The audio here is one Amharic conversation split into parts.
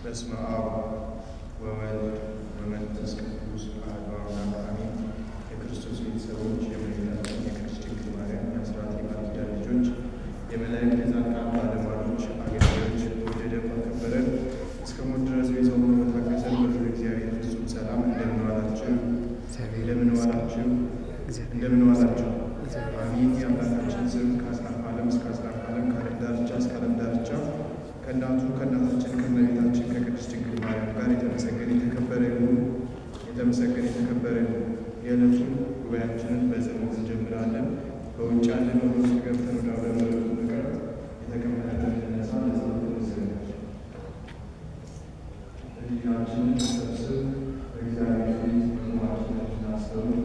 በስመ አብ ወወልድ ወመንፈስ ቅዱስ አሐዱ አምላክ አሜን። የክርስቶስ ቤተሰቦች፣ የእመቤታችን የቅድስት ድንግል ማርያም የአስራት የቃል ኪዳን ልጆች፣ የመላእክት የጻድቃን ባለሟሎች አገልጋዮች፣ ወደደም አከበረን እስከ ሞት ድረስ ቤዛ ሆኖ በታገሰን በልዑል እግዚአብሔር ፍጹም ሰላም እንደምን ዋላችሁ? አሜን። የአምላካችን ስም ከአጽናፈ ዓለም እስከ አጽናፈ ዓለም ከዓለም ዳርቻ እስከ ዓለም ዳርቻ ከእናቱ ከእናታችን ከእመቤታችን ከቅድስት ድንግል ማርያም ጋር የተመሰገነ የተከበረ ይሁን። የተመሰገነ የተከበረ ይሁን። የዕለቱን ጉባኤያችንን በጸሎት እንጀምራለን። በውጭ ያለን ወደ ውስጥ ገብተን ወደ አውደ ምሕረቱ እንቀርብ። የተቀመጠን እንነሳ። ለጸሎት እንዘጋጅ። ሕሊናችንን እንሰብስብ። በእግዚአብሔር ፊት መቆማችንን እናስተውል።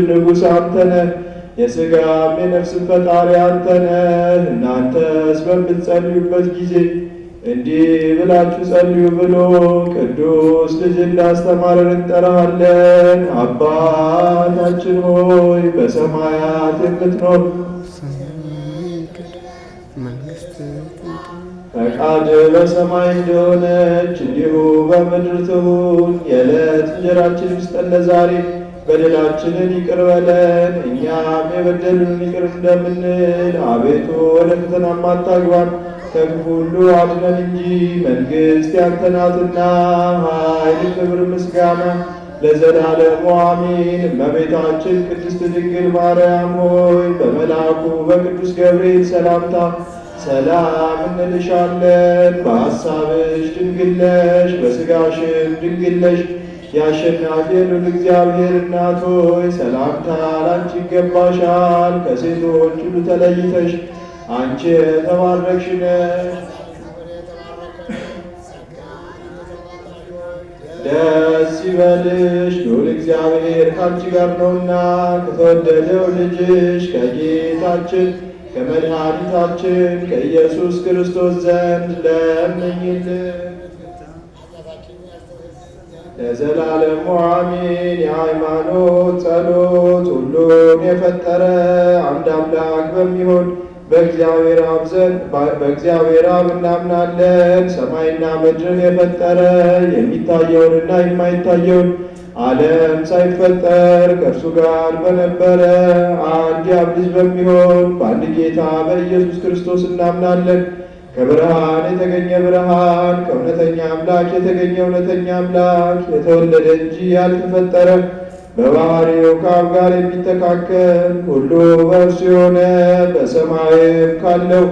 ንጉሥ አንተ ነህ፣ የሥጋም የነፍስም ፈጣሪ አንተ ነህ። እናንተስ በምትጸልዩበት ጊዜ እንዲህ ብላችሁ ጸልዩ ብሎ ቅዱስ ልጅ እንዳስተማረን እንጠራሃለን። አባታችን ሆይ በሰማያት የምትኖር፣ ፈቃድህ በሰማይ እንደሆነች እንዲሁ በምድር ትሁን። የዕለት እንጀራችንን ስጠን ዛሬ፣ በደላችንን ይቅር በለን እኛም የበደሉንን ይቅር እንደምንል። አቤቱ ወደ ፈተናም አታግባን ከክፉ ሁሉ አድነን እንጂ መንግሥት ያንተ ናትና፣ ኃይል፣ ክብር፣ ምስጋና ለዘላለሙ አሜን። እመቤታችን ቅድስት ድንግል ማርያም ሆይ በመልአኩ በቅዱስ ገብርኤል ሰላምታ ሰላም እንልሻለን። በሐሳብሽ ድንግል ነሽ፣ በሥጋሽም ድንግል ነሽ። የአሸናፊ ልዑል እግዚአብሔር እናት ሆይ ሰላምታ ላንቺ ይገባሻል። ከሴቶች ሁሉ ተለይተሽ አንቺ የተባረክሽ ነሽ። ደስ ይበልሽ፣ ልዑል እግዚአብሔር ከአንቺ ጋር ነውና ከተወደደው ልጅሽ ከጌታችን ከመድኃኒታችን ከኢየሱስ ክርስቶስ ዘንድ ለምኝልን ለዘላለሙ አሜን። የሃይማኖት ጸሎት። ሁሉን የፈጠረ አንድ አምላክ በሚሆን በእግዚአብሔር አብ እናምናለን። ሰማይና ምድርን የፈጠረ የሚታየውንና የማይታየውን ዓለም ሳይፈጠር ከእርሱ ጋር በነበረ አንድ የአብ ልጅ በሚሆን በአንድ ጌታ በኢየሱስ ክርስቶስ እናምናለን። ከብርሃን የተገኘ ብርሃን፣ ከእውነተኛ አምላክ የተገኘ እውነተኛ አምላክ፣ የተወለደ እንጂ ያልተፈጠረ፣ በባህሪው ከአብ ጋር የሚተካከል፣ ሁሉ በእርሱ የሆነ፣ በሰማይም ካለው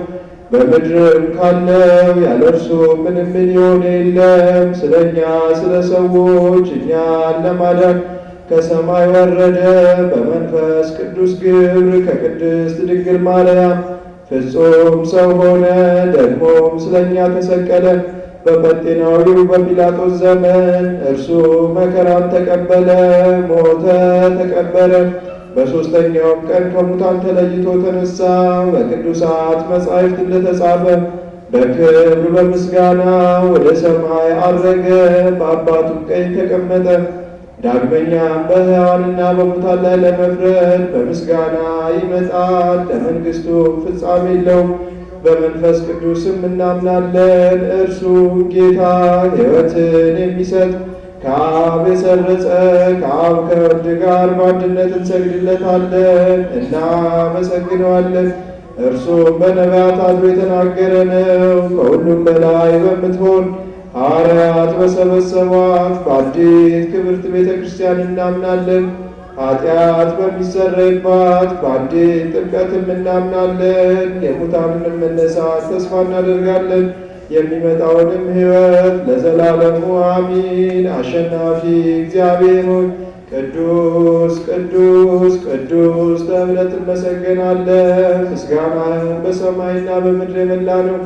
በምድርም ካለው ያለ እርሱ ምንም የሆነ የለም። ስለ እኛ ስለ ሰዎች እኛን ለማዳን ከሰማይ ወረደ። በመንፈስ ቅዱስ ግብር ከቅድስት ድንግል ማርያም ፍጹም ሰው ሆነ። ደግሞም ስለ እኛ ተሰቀለ። በጴንጤናዊው በጲላጦስ ዘመን እርሱ መከራን ተቀበለ፣ ሞተ፣ ተቀበረ። በሦስተኛውም ቀን ከሙታን ተለይቶ ተነሳ። በቅዱሳት መጻሕፍት እንደተጻፈ በክብር በምስጋና ወደ ሰማይ አረገ፣ በአባቱ ቀኝ ተቀመጠ። ዳግመኛም በሕያዋንና በሙታን ላይ ለመፍረድ በምስጋና ይመጣል። ለመንግሥቱም ፍጻሜ የለውም። በመንፈስ ቅዱስም እናምናለን። እርሱም ጌታ ሕይወትን የሚሰጥ ከአብ የሰረጸ ከአብ ከወልድ ጋር በአንድነት እንሰግድለታለን፣ እናመሰግነዋለን። እርሱም በነቢያት አድሮ የተናገረ ነው። ከሁሉም በላይ በምትሆን ሐዋርያት በሰበሰቧት በአንዲት ክብርት ቤተ ክርስቲያን እናምናለን። ኃጢአት በሚሰረይባት በአንዲት ጥምቀትም እናምናለን። የሙታንንም መነሳት ተስፋ እናደርጋለን፣ የሚመጣውንም ሕይወት ለዘላለሙ አሚን። አሸናፊ እግዚአብሔር ሆይ ቅዱስ ቅዱስ ቅዱስ ተብለህ ትመሰገናለህ። ምስጋናህም በሰማይና በምድር የሞላ ነው።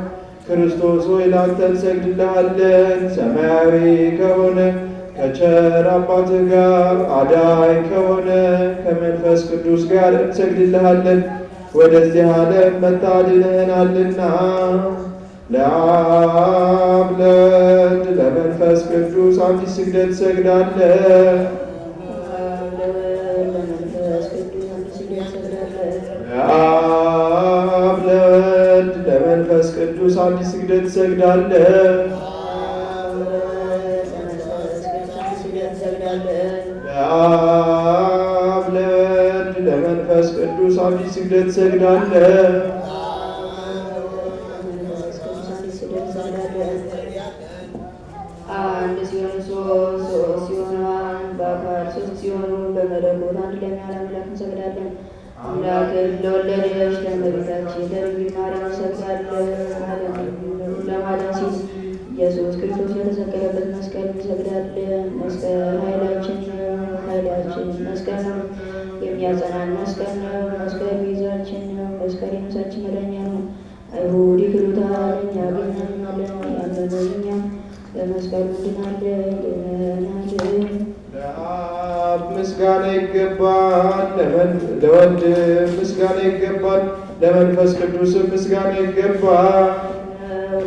ክርስቶስ ሆይ ላንተ እንሰግድልሃለን። ሰማያዊ ከሆነ ከቸር አባትህ ጋር አዳኝ ከሆነ ከመንፈስ ቅዱስ ጋር እንሰግድልሃለን። ወደዚህ ዓለም መታድነህናልና ለአብ ለወልድ ለመንፈስ ቅዱስ አንዲት ስግደት ትሰግዳለህ። ለአብ ለወልድ ለመንፈስ ቅዱስ አንዲት ስግደት ትሰግዳለህ። ለአብ ለወልድ ለመንፈስ ቅዱስ አንዲት ስግደት ትሰግዳለህ። አንድ ሲሆን ሶስት ሲሆን አንድ በአካል ሶስት ሲሆኑ በመለኮት አንድ ለሚሆን አምላክ እንሰግዳለን። አምላክን ለወለደች ለእመቤታችን ለድንግል ማርያም እንሰግዳለን። ለማዳን ሲል ኢየሱስ ክርስቶስ ለተሰቀለበት መስቀል እንሰግዳለን። መስቀል ኃይላችን መስቀል ነው። የሚያጸናን መስቀል ነው። መስቀል ቤዛችን ነው። መስቀል የነፍሳችን መዳኛ ነው። አይሁድ ይክዱታል፣ እኛ ግን እናምናለን። ያመነው እኛም በመስቀሉ እንድናለን። ለአብ ምስጋና ይገባል፣ ለወልድ ምስጋና ይገባል፣ ለመንፈስ ቅዱስም ምስጋና ይገባል።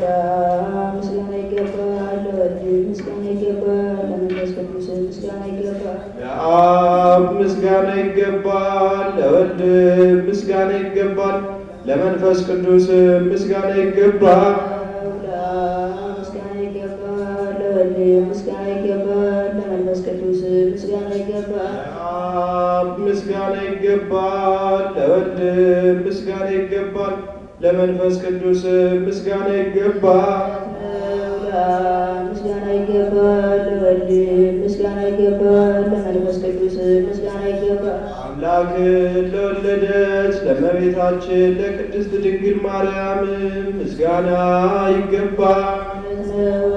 ለአብ ምስጋና ይገባል፣ ለወልድ ምስጋና ይገባል፣ ለመንፈስ ቅዱስ ምስጋና ይገባል። ለአብ ምስጋና ይገባል፣ ለወልድ ምስጋና ይገባል፣ ለመንፈስ ቅዱስ ምስጋና ይገባል። ምስጋና ይገባል፣ ለመንፈስ ቅዱስ ምስጋና ይገባል። ለአብ ምስጋና ይገባል፣ ለወልድ ምስጋና ይገባል፣ ለመንፈስ ቅዱስ ምስጋና ይገባል። ለአብ ምስጋና ይገባል፣ ለወልድ ምስጋና ይገባል፣ ለመንፈስ ቅዱስ ምስጋና ይገባል። አምላክን ለወለደች ለእመቤታችን ለቅድስት ድንግል ማርያም ምስጋና ይገባል።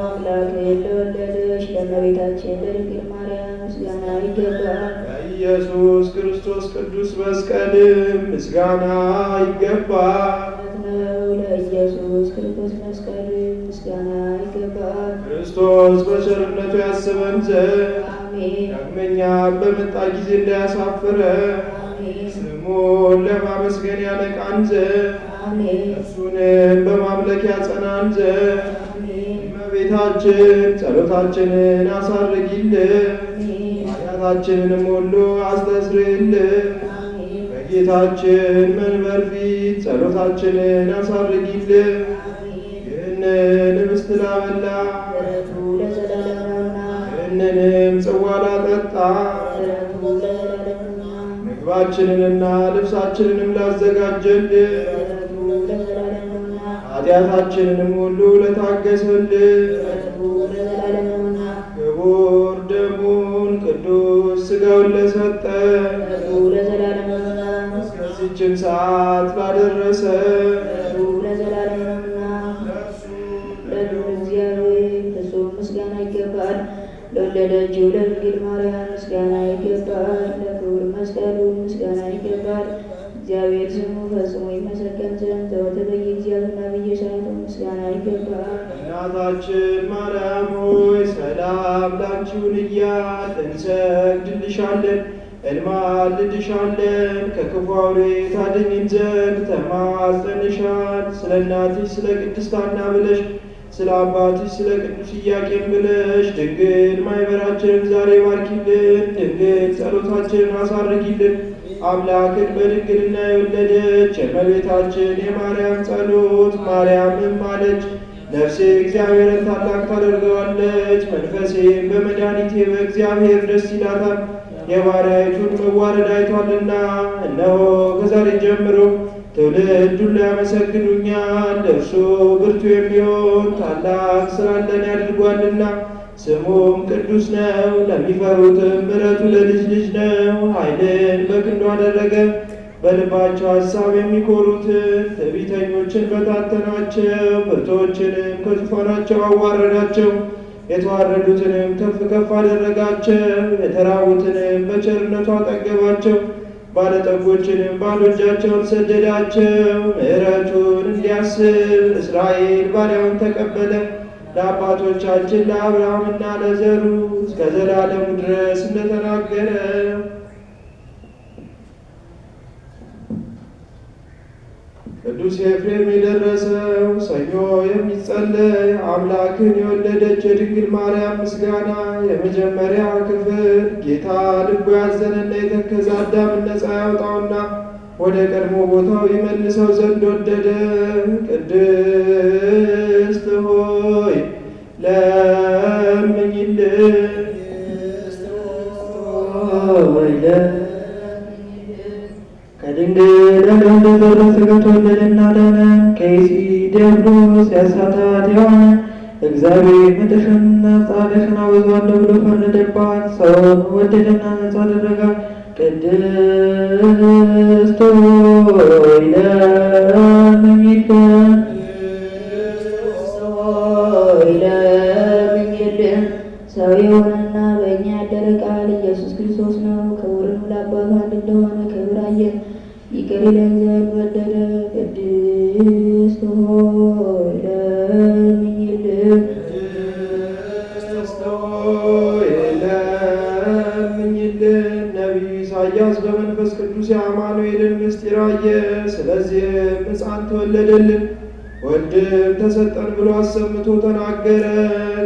አምላክን ለወለደች ለእመቤታችን ለድንግል ማርያም ምስጋና ይገባል። ለኢየሱስ ክርስቶስ ቅዱስ መስቀል ምስጋና ይገባል። ለኢየሱስ ክርስቶስ መስቀል ምስጋና ይገባል። ክርስቶስ በቸርነቱ ያስበን ዘንድ አሜን። ዳግመኛ በመጣ ጊዜ እንዳያሳፍረ ስሙን ለማመስገን ያነቃን ዘንድ እርሱንም በማምለክ ያጸናን ዘንድ እመቤታችን ጸሎታችንን አሳርጊልን፣ ኃጢአታችንንም ሁሉ አስተስርይልን። በጌታችን መንበር ፊት ጸሎታችንን አሳርጊልን። ይህንን ኅብስት ላበላ ይህንንም ጽዋ ላጠጣ ምግባችንንና ልብሳችንንም ላዘጋጀልን ኃጢአታችንንም ሁሉ ለታገሰልን ክቡር ደሙን ቅዱስ ሥጋውን ለሰጠ እስከዚህችም ሰዓት ላደረሰ ምስጋና ይገባል። ለወለደችው ለድንግል ማርያም ምስጋና ይገባል። ለክቡር መስቀሉ ምስጋና ይገባል። እግዚአብሔር ስሙ ፈጽሞ ይመሰገን ዘንድ ዘወትር በየጊዜያቱና በየሰዓቱ ምስጋና ይገባል። እናታችን ማርያም ሆይ ሰላም ላንቺ ይሁን እያልን እንሰግድልሻለን፣ እንማልድሻለን። ከክፉ አውሬ ታድኝን ዘንድ ተማጽነንሻል። ስለ እናትሽ ስለ ቅድስት ሐና ብለሽ ስለ አባትሽ ስለ ቅዱስ ኢያቄም ብለሽ ድንግል ማኅበራችንን ዛሬ ባርኪልን። ድንግል ጸሎታችንን አሳርጊልን። አምላክን በድንግልና የወለደች የእመቤታችን የማርያም ጸሎት ማርያምም አለች፣ ነፍሴ እግዚአብሔርን ታላቅ ታደርገዋለች፣ መንፈሴም በመድኃኒቴ በእግዚአብሔር ደስ ይላታል። የባሪያይቱን መዋረድ አይቷልና፣ እነሆ ከዛሬ ጀምሮ ትውልድ ሁሉ ያመሰግኑኛል። እርሱ ብርቱ የሚሆን ታላቅ ሥራን ለእኔ አድርጓልና፣ ስሙም ቅዱስ ነው። ለሚፈሩትም ምሕረቱ ለልጅ ልጅ ነው። ኃይልን በክንዱ አደረገ። በልባቸው ሐሳብ የሚኮሩትን ትዕቢተኞችን በታተናቸው። ብርቶችንም ከዙፋናቸው አዋረዳቸው። የተዋረዱትንም ከፍ ከፍ አደረጋቸው። የተራቡትንም በቸርነቱ አጠገባቸው። ባለጠጎችንም ባዶ እጃቸውን ሰደዳቸው። ምሕረቱን እንዲያስብ እስራኤል ባሪያውን ተቀበለ። ለአባቶቻችን ለአብርሃምና ለዘሩ እስከ ዘላለሙ ድረስ እንደተናገረ ቅዱስ ኤፍሬም የደረሰው ሰኞ የሚጸለይ አምላክን የወለደች የድንግል ማርያም ምስጋና የመጀመሪያ ክፍል። ጌታ ልቡ ያዘነና የተከዘ አዳምን ነፃ ያውጣውና ወደ ቀድሞ ቦታው ይመልሰው ዘንድ ወደደ። ቅድስት ሆይ ለምኝልን። ከድንግል እንደዘረ ሥጋ ተወለደና ዳነ። ከይሲ ዲያብሎስ ያሳታት ሔዋን እግዚአብሔር ምድርሽንና ጻድቅሽን አበዛዋለሁ ብሎ ፈረደባት። ሰውን ወደደና ነፃ አደረጋት። ቅድስት ሆይ ለምኝልን። ሰው የሆነና በእኛ ያደረ ቃል ኢየሱስ ክርስቶስ ነው። ክብርን ለአባቱ አንድ እንደሆነ ክብር አየን፣ ይቅር ይለን ዘንድ ወደደ። ቅድስት ሆይ ለምኝልን። ነቢዩ ኢሳያስ በመንፈስ ቅዱስ የአማኑኤልን ምስጢር አየ። ስለዚህም ሕፃን ተወለደልን ወልድም ተሰጠን ብሎ አሰምቶ ተናገረ።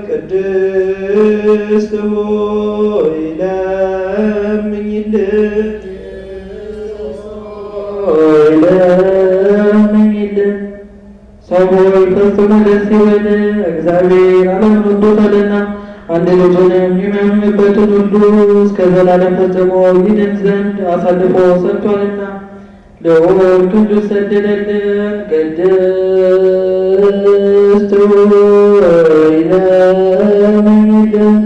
ቅድስት ሆይ ለምኝልን። ሰው ሆይ ፈጽሞ ደስ ይበል፣ እግዚአብሔር ዓለምን ወዶታልና አንድ ልጁንም የሚያምንበትን ሁሉ እስከ ዘላለም ፈጽሞ ይድን ዘንድ አሳልፎ ሰጥቷልና ልዑል ቅዱስ ሰደደልን። ቅድስት ሆይ ለምኝልን።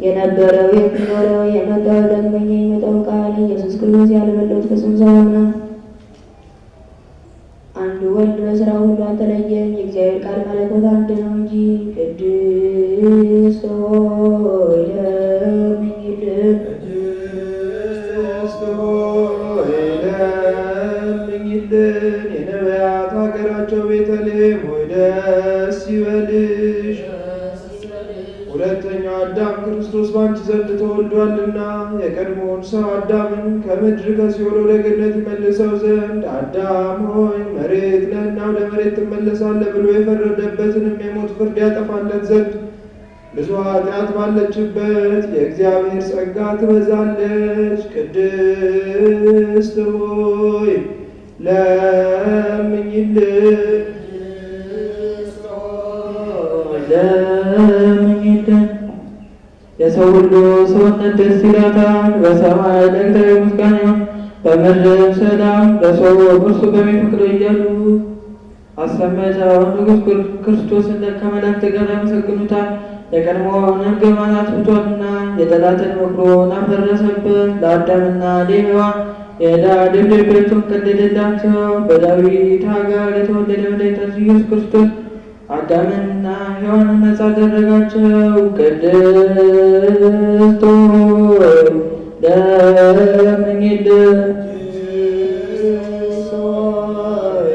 የነበረው የሚኖረው የመጣው ዳግመኛ የሚመጣው ቃል ኢየሱስ ክርስቶስ ያለመለወጥ ፍጹም ሰው ሆነ። አንዱ ወልድ በሥራ ሁሉ አልተለየም። የእግዚአብሔር ቃል መለኮት አንድ ነው እንጂ። ቅድስት ሆይ ለምኝልን። የነቢያት ሀገራቸው ቤተልሔም ሆይ ደስ ይበልሽ። ሁለተኛው አዳም ክርስቶስ ባንቺ ዘንድ ተወልዷልና የቀድሞውን ሰው አዳምን ከምድር ከሲኦል ወደ ገነት ይመልሰው ዘንድ አዳም ሆይ መሬት ነህና ወደ መሬት ትመለሳለህ ብሎ የፈረደበትንም የሞት ፍርድ ያጠፋለት ዘንድ ብዙ ኃጢአት ባለችበት የእግዚአብሔር ጸጋ ትበዛለች። ቅድስት ሆይ ለምኝልን። የሰው ሁሉ ሰውነት ደስ ይላታል። በሰማይ ለእግዚአብሔር ምስጋና ይሁን፣ በምድርም ሰላም ለሰው እርሱ በሚፈቅደው እያሉ አሰመተው ንጉሥ ክርስቶስን ከመላእክት ጋር ያመሰግኑታል። የቀድሞውንም ገማን አጥፍቷልና የጠላትን ምክሩን አፈረሰበት። ለአዳምና ለሔዋን የዕዳ ደብዳቤያቸውን ቀደደላቸው። በዳዊት ሀገር የተወለደ መድኃኒታችን ኢየሱስ ክርስቶስ አዳምንና ሔዋንን ነፃ አደረጋቸው። ቅድስት ሆይ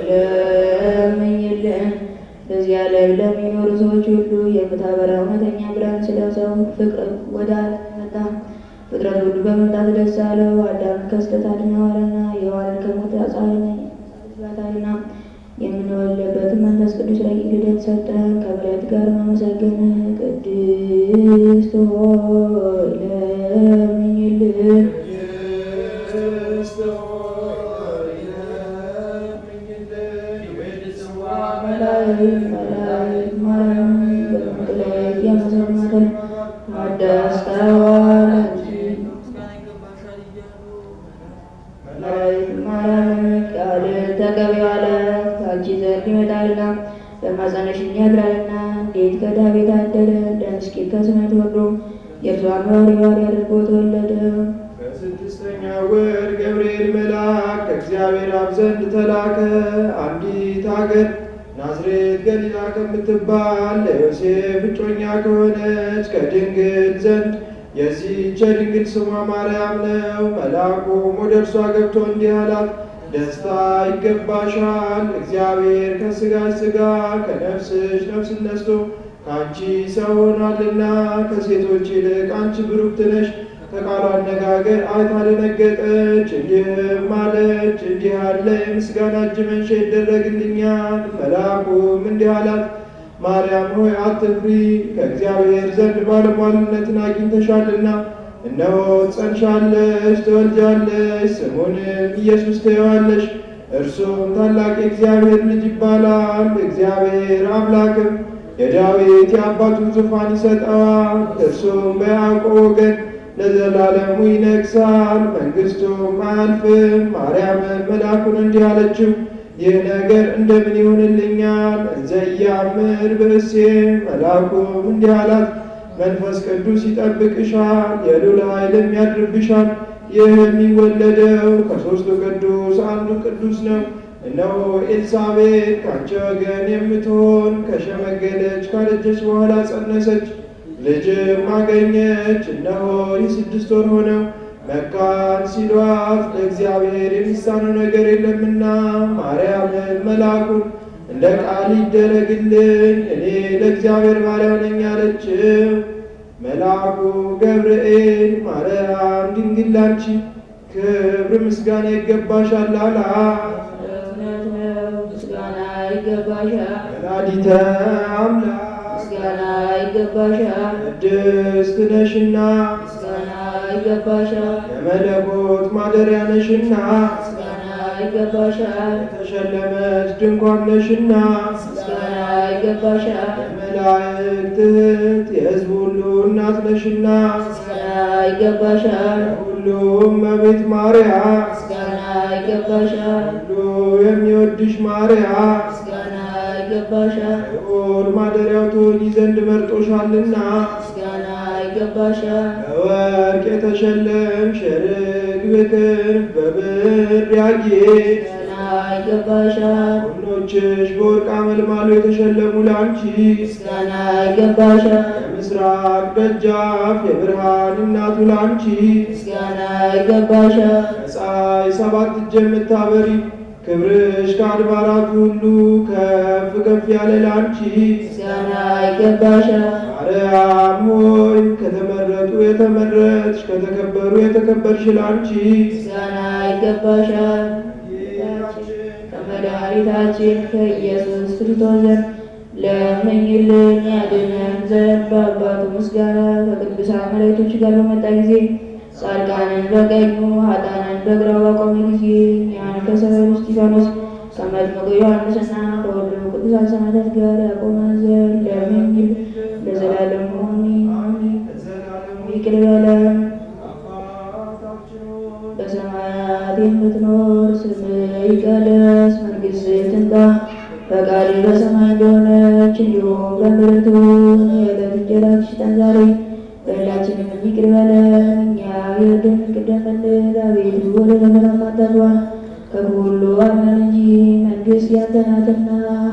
ለምኝልን። በዚያ ላይ ለሚኖሩ ሰዎች ሁሉ የምታበራ እውነተኛ ብርሃን ስለሰው ፍቅር ወደ ዓለም መጣ። ፍጥረት ሁሉ በመምጣት ደስ አለው። አዳምን ከስህተት አድነዋልና ሔዋንን ከሞት አጻረኝ ይመጣልና የምንወልድበትን መንፈስ ቅዱስ ረቂቅ ልደት ሰጠን። ከመላእክት ጋር ማመሰገን ቅድስት ሆይ ለምኝልን። መላእክት ማርያም በመቅደስ የመሰማትን አዳስተዋል እንጂ መላእክት ማርያም ቃልን ተቀበይ አላት። ከአንቺ ዘንድ ይመጣልና በማኅፀንሽ ያድራልና እንዴት ከዳዊት አደረ ለምስኪን ከስመት ወርዶ የእርሷን ባሪያ አድርጎ ተወለደ። በስድስተኛው ወር ገብርኤል መልአክ ከእግዚአብሔር አብ ዘንድ ተላከ። አንዲት አገር ናዝሬት ገሊላ ከምትባል ለዮሴፍ እጮኛ ከሆነች ከድንግል ዘንድ የዚህች የድንግል ስሟ ማርያም ነው። መልአኩም ወደ እርሷ ገብቶ እንዲህ አላት፣ ደስታ ይገባሻል፣ እግዚአብሔር ከሥጋሽ ሥጋ ከነፍስሽ ነፍስን ነስቶ ከአንቺ ሰው ሆኗልና፣ ከሴቶች ይልቅ አንቺ ብሩክት ነሽ። ከቃሉ አነጋገር አይታ ደነገጠች፣ እንዲህም አለች፣ እንዲህ ያለ የምስጋና እጅ መንሻ ይደረግልኛል? መልአኩም እንዲህ አላት፣ ማርያም ሆይ አትፍሪ፣ ከእግዚአብሔር ዘንድ ባለሟልነትን አግኝተሻልና፣ እነሆ ጸንሻለሽ፣ ትወልጃለሽ፣ ስሙንም ኢየሱስ ትዪዋለሽ። እርሱም ታላቅ የእግዚአብሔር ልጅ ይባላል። እግዚአብሔር አምላክም የዳዊት የአባቱን ዙፋን ይሰጠዋል። እርሱም በያዕቆብ ወገን ለዘላለሙ ይነግሣል፣ መንግሥቱም አያልፍም። ማርያምን መልአኩን እንዲህ አለችው፣ ይህ ነገር እንደምን ይሆንልኛል? እንዘ ኢያእምር ብእሴ። መልአኩም እንዲህ አላት፣ መንፈስ ቅዱስ ይጠብቅሻል፣ የልዑል ኃይልም ያድርብሻል። ይህ የሚወለደው ከሦስቱ ቅዱስ አንዱ ቅዱስ ነው። እነሆ ኤልሳቤጥ ከአንቺ ወገን የምትሆን ከሸመገለች ካረጀች በኋላ ጸነሰች፣ ልጅም አገኘች። እነሆ የ6 ወር ሆነው፣ መካን ሲሏት ለእግዚአብሔር የሚሳነው ነገር የለምና። ማርያምን መልአኩን እንደ ቃል ይደረግልኝ፣ እኔ ለእግዚአብሔር ባሪያ ነኝ አለችው። መልአኩ ገብርኤል ማርያም ድንግል ላንቺ ክብር ምስጋና ይገባሻል አላት። ምስጋና ይገባሻል ወላዲተ አምላክ ምስጋና ይገባሻል። ቅድስት ነሽና ምስጋና ይገባሻል። የመለኮት ማደሪያ ነሽና ምስጋና ይገባሻል። የተሸለመች ድንኳን ነሽና ምስጋና ይገባሻል። የመላእክት እህት የሕዝብ ሁሉ እናት ነሽና ምስጋና ይገባሻል። ሁሉም እመቤት ማርያም ምስጋና ይገባሻል። ሁሉ የሚወድሽ ማርያም ምስጋና ይገባሻል። ልዑል ማደሪያው ትሆኚ ዘንድ መርጦሻልና ምስጋና ይገባሻል። በወርቅ የተሸለምሽ ርግብ ክንፍ በብር ያጌጥሽ ምስጋና ይገባሻል። ጎኖችሽ በወርቅ አመልማሎ የተሸለሙ ላንቺ ምስጋና ይገባሻል። የምስራቅ ደጃፍ የብርሃን እናቱ ላንቺ ምስጋና ይገባሻል። ከፀሐይ 7 እጅ የምታበሪ ክብርሽ ከአድባራት ሁሉ ከፍ ከፍ ያለ ላንቺ ምስጋና ይገባሻል። ማርያም ሆይ ከተመረጡ የተመረጥሽ ከተከበሩ የተከበርሽ ላንቺ ምስጋና ይገባሻል። ከመድኃኒታችን ከኢየሱስ ክርስቶስ ዘንድ ለምኝልን ያድነን ዘንድ በአባቱ ምስጋና ከቅዱሳን መላእክቶች ጋር በመጣ ጊዜ ጻድቃንን በቀኙ ኃጥአንን በግራው ባቆመ ጊዜ እኛን ከሰማዕቱ እስጢፋኖስ ከመጥምቁ ዮሐንስና ከሁሉ ቅዱሳን ሰማዕታት ጋር ያቆመን ዘንድ ለምኝልን ለዘላለሙ አሜን። ይቅር በለን። በሰማያት የምትኖር ስምህ ይቀደስ፣ መንግሥትህ ትምጣ፣ ፈቃድህ በሰማይ እንደሆነች እንዲሁም በምድር ትሁን። የዕለት እንጀራችንን ስጠን ዛሬ፣ በደላችንን ይቅር በለን እኛ የበደሉንን አቤቱ ወደ ፈተና አታግባን፣ ከክፉ ሁሉ አድነን እንጂ መንግሥት ያንተ ናትና፣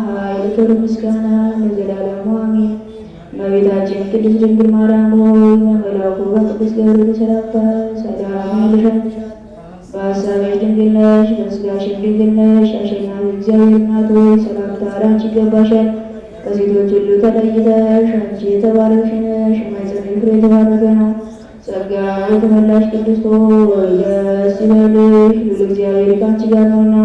ኃይል፣ ክብር፣ ምስጋና ለዘላለሙ አሜን። እመቤታችን ቅድስት ድንግል ማርያም ሆይ በመልአኩ በቅዱስ ገብርኤል ሰላምታ ሰላም ይልሻል። በሐሳብሽ ድንግል ነሽ፣ በሥጋሽም ድንግል ነሽ። አሸናፊ እግዚአብሔር እናት ሆይ ሰላምታ ላንቺ ይገባሻል። ከሴቶች ሁሉ ተለይተሽ አንቺ የተባረክሽ ነሽ፣ የማኅፀንሽ ፍሬ የተባረከ ነው። ጸጋን የተመላሽ ቅድስት ሆይ ደስ ይበልሽ፣ ልዑል እግዚአብሔር ከአንቺ ጋር ነውና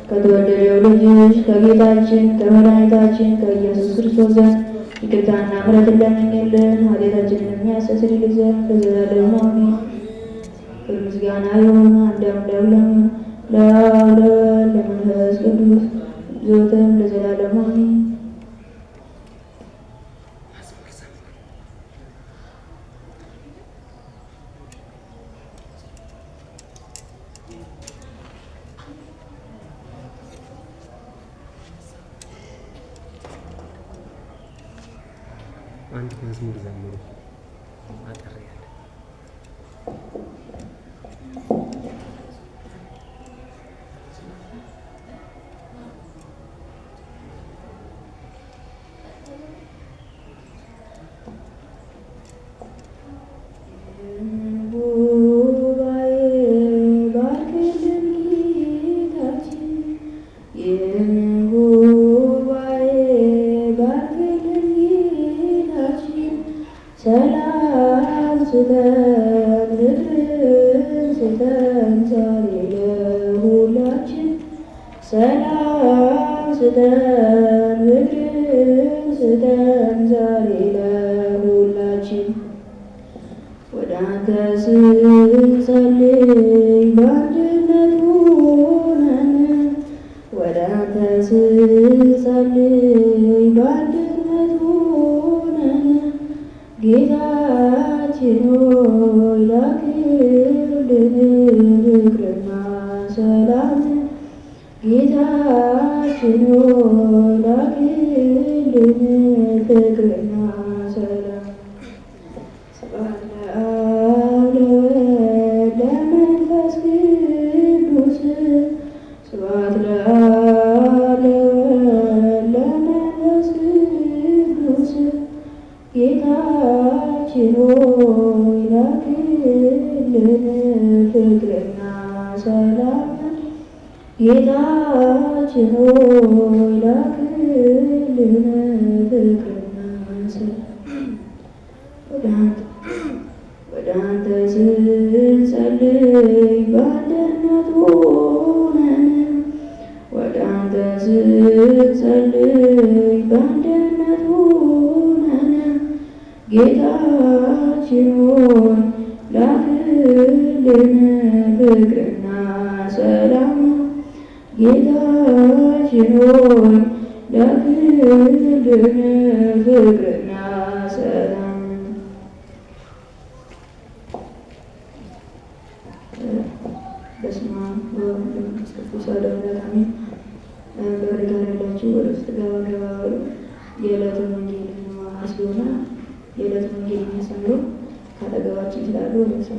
ከተወደደው ልጅሽ ከጌታችን ከመድኃኒታችን ከኢየሱስ ክርስቶስ ዘንድ ይቅርታና ምሕረትን ለምኝልን ኃጢአታችንን የሚያስተሰርይልን ዘንድ ለዘላለሙ አሜን። ክብር ምስጋና ይሁን አንድ አምላክ ለሚሆን ለአብ ለወልድ ለመንፈስ ቅዱስ ዘወትርም ለዘላለሙ አሜን። አንድ መዝሙር ዘምሩ አጠር ያለ ሰላም ስጠን ምድርን ስጠን ዛሬ ለሁላችን ሰላም ስጠን ምድርን ስጠን ዛሬ ለሁላችን ወደ አንተ ስንጸልይ በአንድነት ሆነን ወደ አንተ ስንጸልይ በአንድነት ሆነን ጌታችን ሆይ ላክልን ፍቅርና ሰላም ጌታችን ሆይ ላክልን ፍቅርና ሰላም ስብሐት ለአብ ለወልድ ለመንፈስ ቅዱስ ስብሐት ለአብ ለወልድ ለመንፈስ ቅዱስ ጌታችን ሆይ ላክልን ፍቅርና ሰላም ጌታችን ሆይ ላክልን ፍቅርና ሰላም ወደ አንተ ስንጸልይ በአንድነት ሆነን ወደ አንተ ስንጸልይ በአንድነት ሆነን ጌታችን ሆይ ላክልን ፍቅርና ሰላም ጌታችን ሆይ ላክልን ፍቅርና ሰላም በስመ አብ ወወልድ ወመንፈስ ቅዱስ አሐዱ አምላክ አሜን። በር ጋር ያላችሁ ወደ ውስጥ ገባ ገባ በሉ። የዕለቱን ወንጌል እንማማር ስለሆነ የዕለቱን ወንጌል የሚያስተምሩ ካጠገባችን ስላሉ ወደ ሰው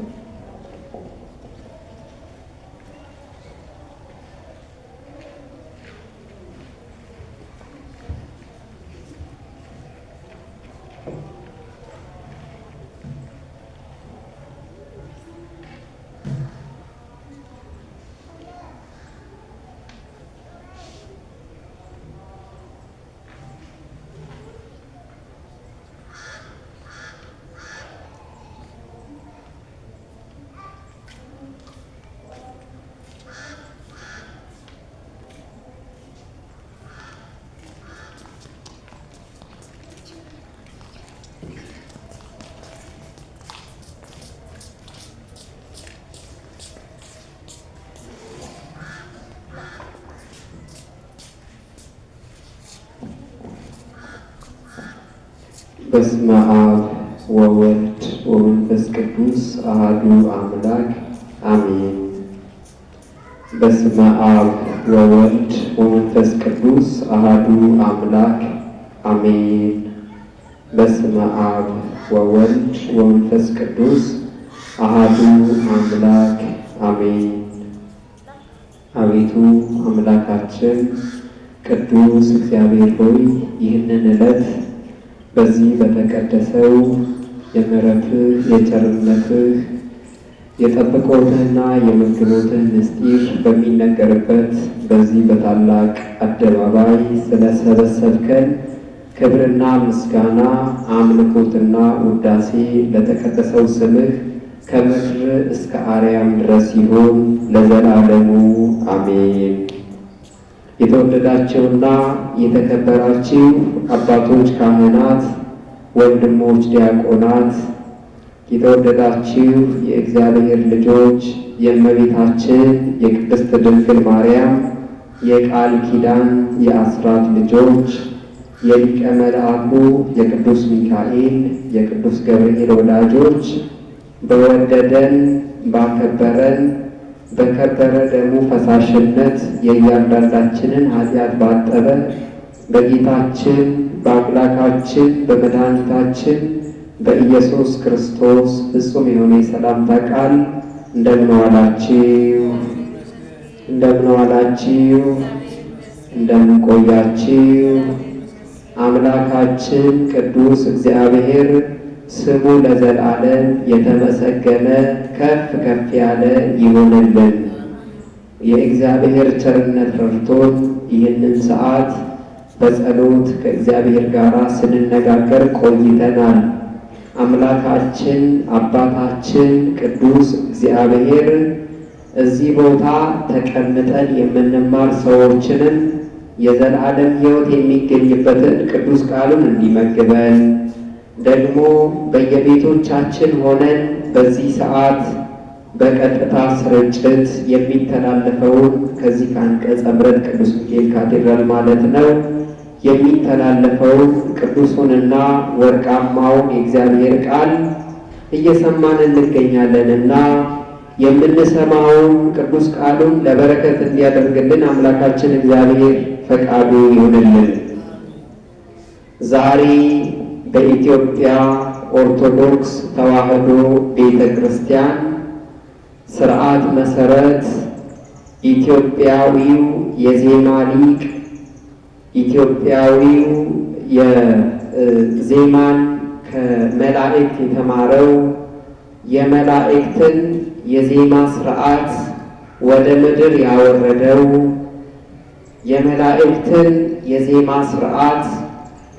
በስመ አብ ወወልድ ወመንፈስ ቅዱስ አሐዱ አምላክ አሜን። በስመ አብ ወወልድ ወመንፈስ ቅዱስ አሐዱ አምላክ አሜን። በስመ አብ ወወልድ ወመንፈስ ቅዱስ አሐዱ አምላክ አሜን። አቤቱ አምላካችን ቅዱስ እግዚአብሔር ሆይ ይህንን ዕለት በዚህ በተቀደሰው የምሕረትህ የቸርነትህ የጠብቆትህና የመግቦትህ ምስጢር በሚነገርበት በዚህ በታላቅ አደባባይ ስለሰበሰብከን ክብርና ምስጋና አምልኮትና ውዳሴ ለተቀደሰው ስምህ ከምድር እስከ አርያም ድረስ ይሁን ለዘላለሙ አሜን። የተወደዳችሁና የተከበራችሁ አባቶች ካህናት፣ ወንድሞች ዲያቆናት፣ የተወደዳችሁ የእግዚአብሔር ልጆች፣ የእመቤታችን የቅድስት ድንግል ማርያም የቃል ኪዳን የአስራት ልጆች፣ የሊቀ መልአኩ የቅዱስ ሚካኤል የቅዱስ ገብርኤል ወዳጆች፣ በወደደን ባከበረን በከበረ ደሙ ፈሳሽነት የእያንዳንዳችንን ኃጢአት ባጠበ በጌታችን በአምላካችን በመድኃኒታችን በኢየሱስ ክርስቶስ ፍጹም የሆነ የሰላምታ ቃል እንደምን ዋላችሁ? እንደምን ዋላችሁ? እንደምን ቆያችሁ? አምላካችን ቅዱስ እግዚአብሔር ስሙ ለዘላለም የተመሰገነ ከፍ ከፍ ያለ ይሆንልን። የእግዚአብሔር ቸርነት ረድቶን ይህንን ሰዓት በጸሎት ከእግዚአብሔር ጋር ስንነጋገር ቆይተናል። አምላካችን አባታችን ቅዱስ እግዚአብሔር እዚህ ቦታ ተቀምጠን የምንማር ሰዎችንም የዘላለም ሕይወት የሚገኝበትን ቅዱስ ቃሉን እንዲመግበን ደግሞ በየቤቶቻችን ሆነን በዚህ ሰዓት በቀጥታ ስርጭት የሚተላለፈውን ከዚህ ከአንቀጸ ምሕረት ቅዱስ ሚካኤል ካቴድራል ማለት ነው የሚተላለፈውን ቅዱሱንና ወርቃማውን የእግዚአብሔር ቃል እየሰማን እንገኛለንና የምንሰማውን ቅዱስ ቃሉን ለበረከት እንዲያደርግልን አምላካችን እግዚአብሔር ፈቃዱ ይሁንልን። ዛሬ በኢትዮጵያ ኦርቶዶክስ ተዋሕዶ ቤተ ክርስቲያን ስርዓት መሰረት ኢትዮጵያዊው የዜማ ሊቅ ኢትዮጵያዊው የዜማን ከመላእክት የተማረው የመላእክትን የዜማ ስርዓት ወደ ምድር ያወረደው የመላእክትን የዜማ ስርዓት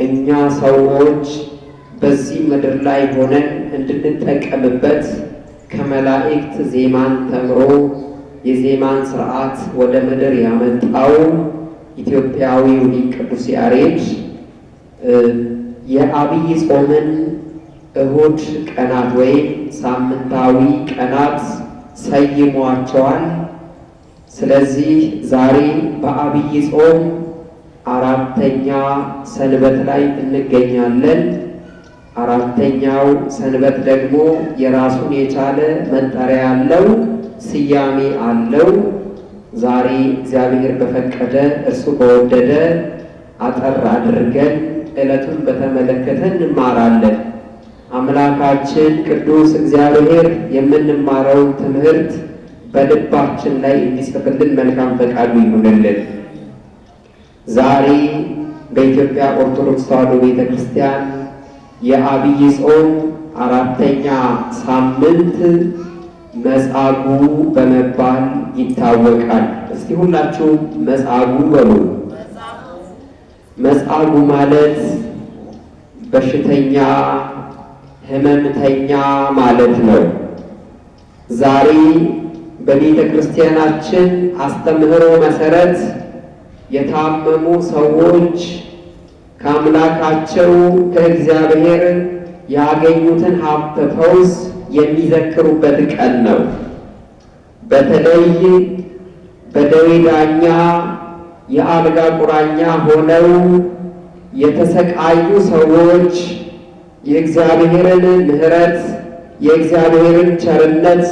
እኛ ሰዎች በዚህ ምድር ላይ ሆነን እንድንጠቀምበት ከመላእክት ዜማን ተምሮ የዜማን ስርዓት ወደ ምድር ያመጣው ኢትዮጵያዊው ሊቅ ቅዱስ ያሬድ የዐቢይ ጾምን እሁድ ቀናት ወይም ሳምንታዊ ቀናት ሰይሟቸዋል። ስለዚህ ዛሬ በዐቢይ ጾም አራተኛ ሰንበት ላይ እንገኛለን። አራተኛው ሰንበት ደግሞ የራሱን የቻለ መጠሪያ አለው፣ ስያሜ አለው። ዛሬ እግዚአብሔር በፈቀደ እርሱ በወደደ አጠር አድርገን ዕለቱን በተመለከተ እንማራለን። አምላካችን ቅዱስ እግዚአብሔር የምንማረውን ትምህርት በልባችን ላይ እንዲጽፍልን መልካም ፈቃዱ ይሁንልን። ዛሬ በኢትዮጵያ ኦርቶዶክስ ተዋሕዶ ቤተ ክርስቲያን የዐቢይ ጾም አራተኛ ሳምንት መጻጉዕ በመባል ይታወቃል። እስቲ ሁላችሁ መጻጉዕ በሉ። መጻጉዕ ማለት በሽተኛ ሕመምተኛ ማለት ነው። ዛሬ በቤተ ክርስቲያናችን አስተምህሮ መሰረት የታመሙ ሰዎች ከአምላካቸው ከእግዚአብሔር ያገኙትን ሀብተ ፈውስ የሚዘክሩበት ቀን ነው። በተለይ በደዌ ዳኛ የአልጋ ቁራኛ ሆነው የተሰቃዩ ሰዎች የእግዚአብሔርን ምሕረት የእግዚአብሔርን ቸርነት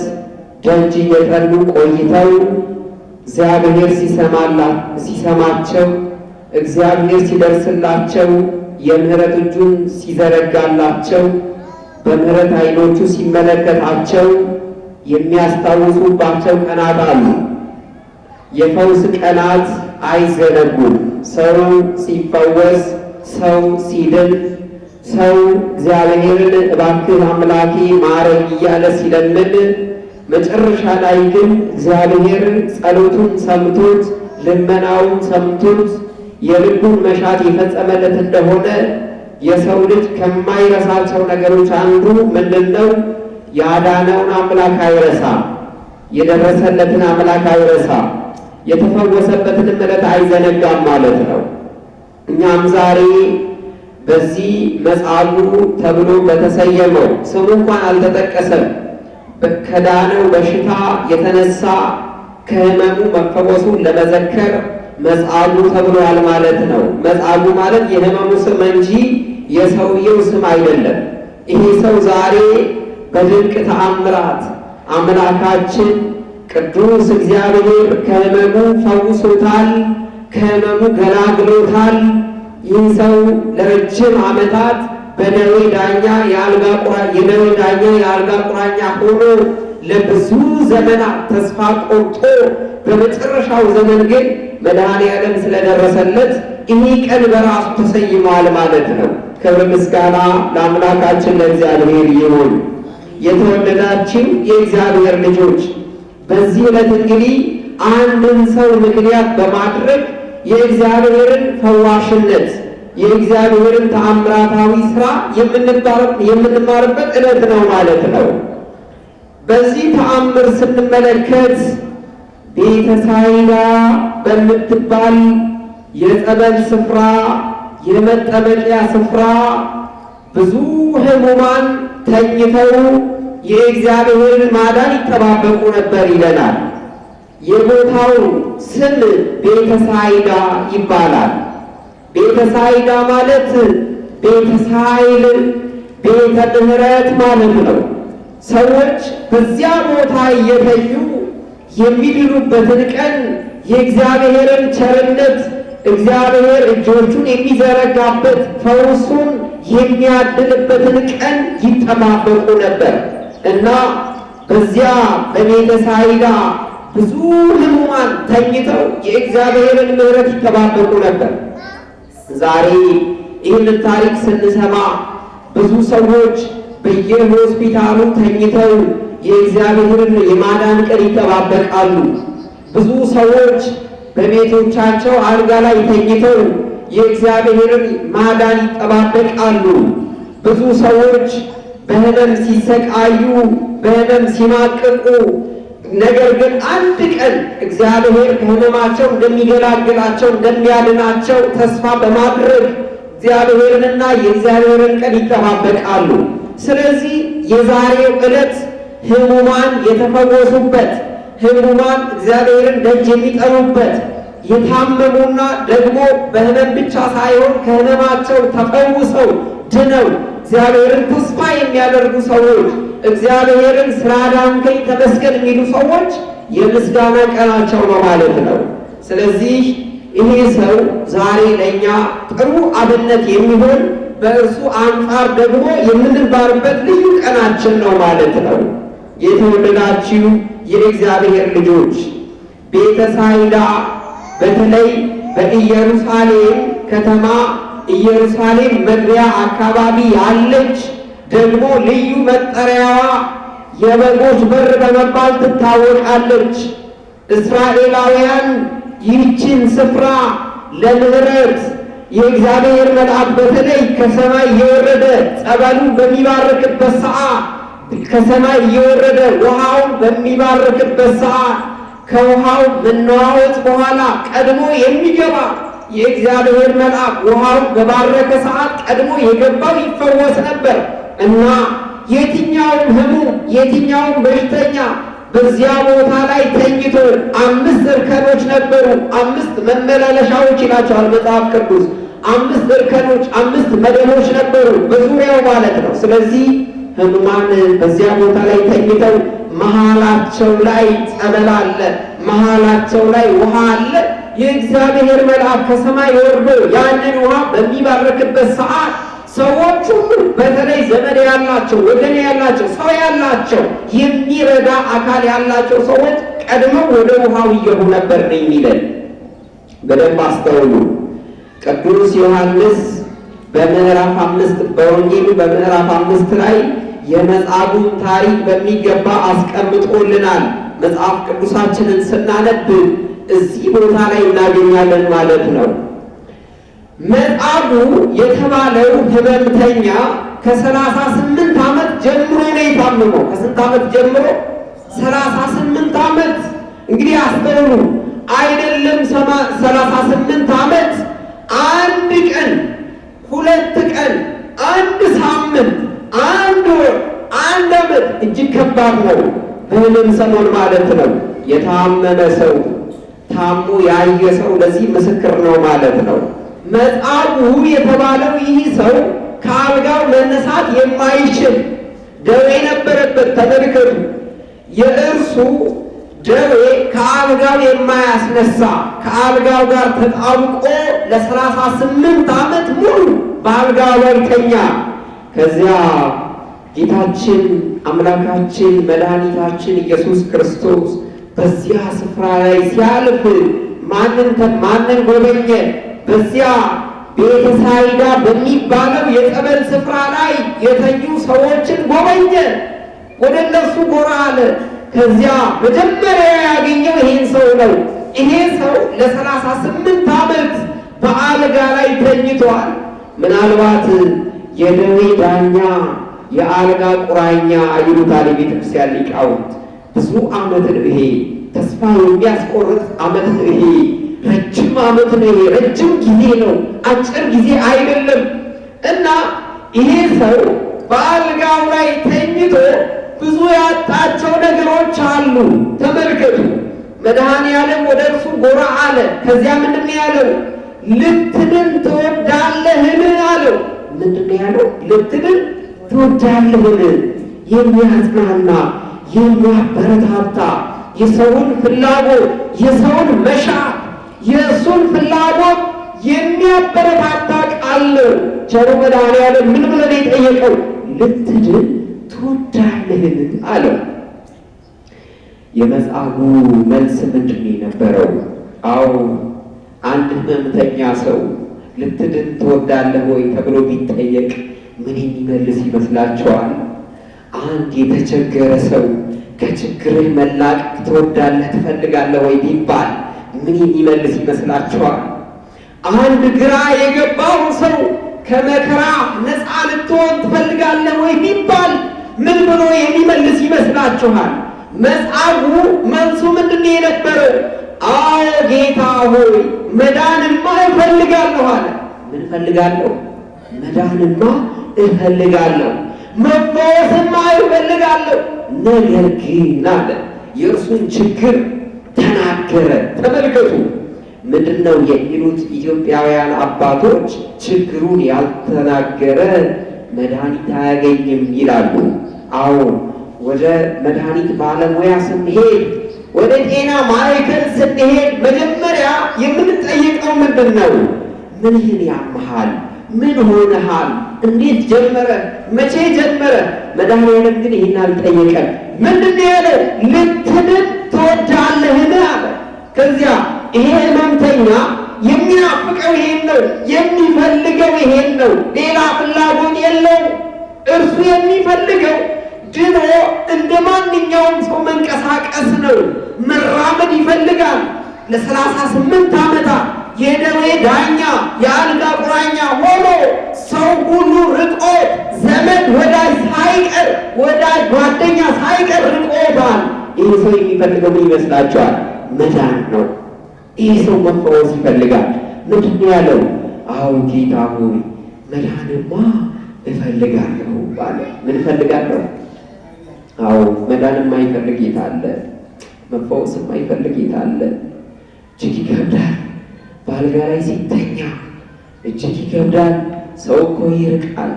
ደጅ እየጠኑ ቆይተው እግዚአብሔር ሲሰማቸው እግዚአብሔር ሲደርስላቸው የምሕረት እጁን ሲዘረጋላቸው በምሕረት ዓይኖቹ ሲመለከታቸው የሚያስታውሱባቸው ቀናት አሉ። የፈውስ ቀናት አይዘነጉም። ሰው ሲፈወስ፣ ሰው ሲድን፣ ሰው እግዚአብሔርን እባክህ አምላኬ ማረኝ እያለ ሲለምን መጨረሻ ላይ ግን እግዚአብሔር ጸሎቱን ሰምቶት ልመናውን ሰምቶት የልቡን መሻት የፈጸመለት እንደሆነ የሰው ልጅ ከማይረሳቸው ነገሮች አንዱ ምንድን ነው? ያዳነውን አምላክ አይረሳ፣ የደረሰለትን አምላክ አይረሳ፣ የተፈወሰበትን ዕለት አይዘነጋም ማለት ነው። እኛም ዛሬ በዚህ መጻጉዕ ተብሎ በተሰየመው ስሙ እንኳን አልተጠቀሰም ከዳነው በሽታ የተነሳ ከሕመሙ መፈወሱን ለመዘከር መጻጉዕ ተብሏል ማለት ነው። መጻጉዕ ማለት የሕመሙ ስም እንጂ የሰውየው ስም አይደለም። ይሄ ሰው ዛሬ በድንቅ ተአምራት አምላካችን ቅዱስ እግዚአብሔር ከሕመሙ ፈውሶታል፣ ከሕመሙ ገላግሎታል። ይህ ሰው ለረጅም ዓመታት በደዌ ዳኛ የአልጋ ቁራኛ ሆኖ ለብዙ ዘመናት ተስፋ ቆርጦ በመጨረሻው ዘመን ግን መድኃኔዓለም ስለደረሰለት ይህ ቀን በራሱ ተሰይሟል ማለት ነው። ክብር ምስጋና ለአምላካችን ለእግዚአብሔር ይሁን። የተወደዳችሁ የእግዚአብሔር ልጆች በዚህ ዕለት እንግዲህ አንድን ሰው ምክንያት በማድረግ የእግዚአብሔርን ፈዋሽነት የእግዚአብሔርን ተአምራታዊ ሥራ የምንማርበት ዕለት ነው ማለት ነው። በዚህ ተአምር ስንመለከት ቤተሳይዳ በምትባል የጸበል ስፍራ የመጠመቂያ ስፍራ ብዙ ሕሙማን ተኝተው የእግዚአብሔርን ማዳን ይጠባበቁ ነበር ይለናል። የቦታው ስም ቤተሳይዳ ይባላል። ቤተሳይዳ ማለት ቤተሳይል ቤተ ምሕረት ማለት ነው። ሰዎች በዚያ ቦታ እየተኙ የሚድኑበትን ቀን የእግዚአብሔርን ቸርነት እግዚአብሔር እጆቹን የሚዘረጋበት ፈውሱን የሚያድልበትን ቀን ይጠባበቁ ነበር እና በዚያ በቤተሳይዳ ብዙ ሕሙማን ተኝተው የእግዚአብሔርን ምሕረት ይጠባበቁ ነበር። ዛሬ ይህንን ታሪክ ስንሰማ ብዙ ሰዎች በየሆስፒታሉ ተኝተው የእግዚአብሔርን የማዳን ቀን ይጠባበቃሉ። ብዙ ሰዎች በቤቶቻቸው አልጋ ላይ ተኝተው የእግዚአብሔርን ማዳን ይጠባበቃሉ። ብዙ ሰዎች በሕመም ሲሰቃዩ፣ በሕመም ሲማቅቁ፣ ነገር ግን አንድ ቀን እግዚአብሔር ከሕመማቸው እንደሚገላግላቸው እንደሚያድናቸው ተስፋ በማድረግ እግዚአብሔርንና የእግዚአብሔርን ቀን ይጠባበቃሉ። ስለዚህ የዛሬው ዕለት ሕሙማን የተፈወሱበት፣ ሕሙማን እግዚአብሔርን ደጅ የሚጠኑበት፣ የታመሙና ደግሞ በሕመም ብቻ ሳይሆን ከሕመማቸው ተፈውሰው ድነው እግዚአብሔርን ተስፋ የሚያደርጉ ሰዎች፣ እግዚአብሔርን ስላዳንከኝ ተመስገን የሚሉ ሰዎች የምስጋና ቀናቸው ነው ማለት ነው። ስለዚህ ይሄ ሰው ዛሬ ለእኛ ጥሩ አብነት የሚሆን በእርሱ አንጻር ደግሞ የምንባርበት ልዩ ቀናችን ነው ማለት ነው። የተወደዳችሁ የእግዚአብሔር ልጆች ቤተሳይዳ በተለይ በኢየሩሳሌም ከተማ ኢየሩሳሌም መግቢያ አካባቢ ያለች ደግሞ ልዩ መጠሪያዋ የበጎች በር በመባል ትታወቃለች። እስራኤላውያን ይህችን ስፍራ ለምሕረት የእግዚአብሔር መልአክ በተለይ ከሰማይ እየወረደ ጸበሉን በሚባርክበት ሰዓት ከሰማይ እየወረደ ውሃውን በሚባርክበት ሰዓት ከውሃው መነዋወጥ በኋላ ቀድሞ የሚገባ የእግዚአብሔር መልአክ ውሃውን በባረከ ሰዓት ቀድሞ የገባው ይፈወስ ነበር እና የትኛውም ሕሙም የትኛውም በሽተኛ በዚያ ቦታ ላይ ተኝቶ 5 እርከኖች ነበሩ። 5 መመላለሻዎች ይላቸዋል መጽሐፍ ቅዱስ። 5 እርከኖች 5 መደቦች ነበሩ በዙሪያው ማለት ነው። ስለዚህ ሕሙማን በዚያ ቦታ ላይ ተኝተው መሃላቸው ላይ ጸበል አለ፣ መሃላቸው ላይ ውሃ አለ። የእግዚአብሔር መልአክ ከሰማይ ወርዶ ያንን ውሃ በሚባርክበት ሰዓት ሰዎች ሁሉ በተለይ ዘመድ ያላቸው፣ ወገን ያላቸው፣ ሰው ያላቸው፣ የሚረዳ አካል ያላቸው ሰዎች ቀድመው ወደ ውሃው ይገቡ ነበር ነው የሚለን። በደንብ አስተውሉ። ቅዱስ ዮሐንስ በምዕራፍ 5 በወንጌሉ በምዕራፍ 5 ላይ የመጻጉዕን ታሪክ በሚገባ አስቀምጦልናል። መጽሐፍ ቅዱሳችንን ስናነብ እዚህ ቦታ ላይ እናገኛለን ማለት ነው። መጻጉዕ የተባለው ሕመምተኛ ከ38 ዓመት ጀምሮ ነው የታመመው። ከስንት ዓመት ጀምሮ? 38 ዓመት። እንግዲህ አስተውሉ። አይደለም 38 ዓመት፣ አንድ ቀን፣ 2 ቀን፣ 1 ሳምንት፣ 1 ወር፣ 1 ዓመት እጅግ ከባድ ነው። በህመም ሰሞን ማለት ነው። የታመመ ሰው ታሞ ያየ ሰው ለዚህ ምስክር ነው ማለት ነው። መጻጉዕ የተባለው ይህ ሰው ከአልጋው መነሳት የማይችል ደዌ ነበረበት። ተመልከቱ፣ የእርሱ ደዌ ከአልጋው የማያስነሳ ከአልጋው ጋር ተጣብቆ ለ38 ዓመት ሙሉ በአልጋው ላይ ተኛ። ከዚያ ጌታችን አምላካችን መድኃኒታችን ኢየሱስ ክርስቶስ በዚያ ስፍራ ላይ ሲያልፍ ማንን ጎበኘ? በዚያ ቤተሳይዳ በሚባለው የጸበል ስፍራ ላይ የተኙ ሰዎችን ጎበኘ። ወደ እነሱ ጎራ አለ። ከዚያ መጀመሪያ ያገኘው ይሄን ሰው ነው። ይሄ ሰው ለ38 ዓመት በአልጋ ላይ ተኝቷል። ምናልባት የደዌ ዳኛ የአልጋ ቁራኛ ይሉታል የቤተክርስቲያን ሊቃውንት። ብዙ ዓመት ነው ይሄ፣ ተስፋ የሚያስቆርጥ ዓመት ነው ይሄ፣ ረጅም ዓመት ነው ይሄ፣ ረጅም ጊዜ ነው፣ አጭር ጊዜ አይደለም። እና ይሄ ሰው በአልጋው ላይ ተኝቶ ብዙ ያጣቸው ነገሮች አሉ። ተመልከቱ፣ መድኃኔዓለም ወደ እርሱ ጎራ አለ። ከዚያ ምንድን ያለው? ልትድን ትወዳለህን አለው። ምንድን ያለው? ልትድን ትወዳለህን? የሚያጽናና የሚያበረታታ የሰውን ፍላጎት የሰውን መሻት የእሱን ፍላጎት የሚያበረታታ ቃል ነው። ቸሩ መድኃኔዓለም ምን ብለን የጠየቀው? ልትድን ትወዳለህን አለው። የመጻጉዕ መልስ ምንድን ነው የነበረው? አዎ አንድ ሕመምተኛ ሰው ልትድን ትወዳለህ ወይ ተብሎ ቢጠየቅ ምን የሚመልስ ይመስላችኋል? አንድ የተቸገረ ሰው ከችግርህ መላቀቅ ትወዳለህ ትፈልጋለህ ወይ ቢባል ምን የሚመልስ ይመስላችኋል? አንድ ግራ የገባው ሰው ከመከራ ነፃ ልትሆን ትፈልጋለህ ወይ ቢባል ምን ብሎ የሚመልስ ይመስላችኋል? መጻጉዕ መልሱ ምንድን ነው የነበረው? አዎ ጌታ ሆይ መዳንማ እፈልጋለሁ አለ። ምን እፈልጋለሁ? መዳንማ እፈልጋለሁ፣ መፈወስማ እፈልጋለሁ። ነገር ግን አለ የእርሱን ችግር ተናገረ። ተመልከቱ፣ ምንድን ነው የሚሉት ኢትዮጵያውያን አባቶች? ችግሩን ያልተናገረ መድኃኒት አያገኝም ይላሉ። አዎ ወደ መድኃኒት ባለሙያ ስንሄድ፣ ወደ ጤና ማዕከል ስንሄድ መጀመሪያ የምንጠይቀው ምንድን ነው? ምንህን ያመሃል? ምን ሆነሃል? እንዴት ጀመረ? መቼ ጀመረ? መድኃኔዓለም ግን ይህን አልጠየቀም። ምንድን ያለ? ልትድን ትወዳለህን አለ። ከዚያ ይሄ ሕመምተኛ የሚናፍቀው ይሄን ነው፣ የሚፈልገው ይሄን ነው። ሌላ ፍላጎት የለው። እርሱ የሚፈልገው ድኖ እንደ ማንኛውም ሰው መንቀሳቀስ ነው፣ መራመድ ይፈልጋል። ለ38 ዓመታት የደዌ ዳኛ የአልጋ ቁራኛ ሆኖ ሰው ሁሉ ርቆት፣ ዘመድ ወዳጅ ሳይቀር ወዳጅ ጓደኛ ሳይቀር ርቆታል። ይህ ሰው የሚፈልገው ምን ይመስላችኋል? መዳን ነው። ይህ ሰው መፈወስ ይፈልጋል። ምንድን ነው ያለው? አዎ ጌታ ሆይ መዳንማ እፈልጋለሁ ባለ። ምን እፈልጋለሁ? አዎ መዳን የማይፈልግ ጌታ አለ፣ መፈወስ የማይፈልግ ጌታ አለ። እጅግ ይከብዳል። በአልጋ ላይ ሲተኛ እጅግ ይከብዳል። ሰው እኮ ይርቃል፣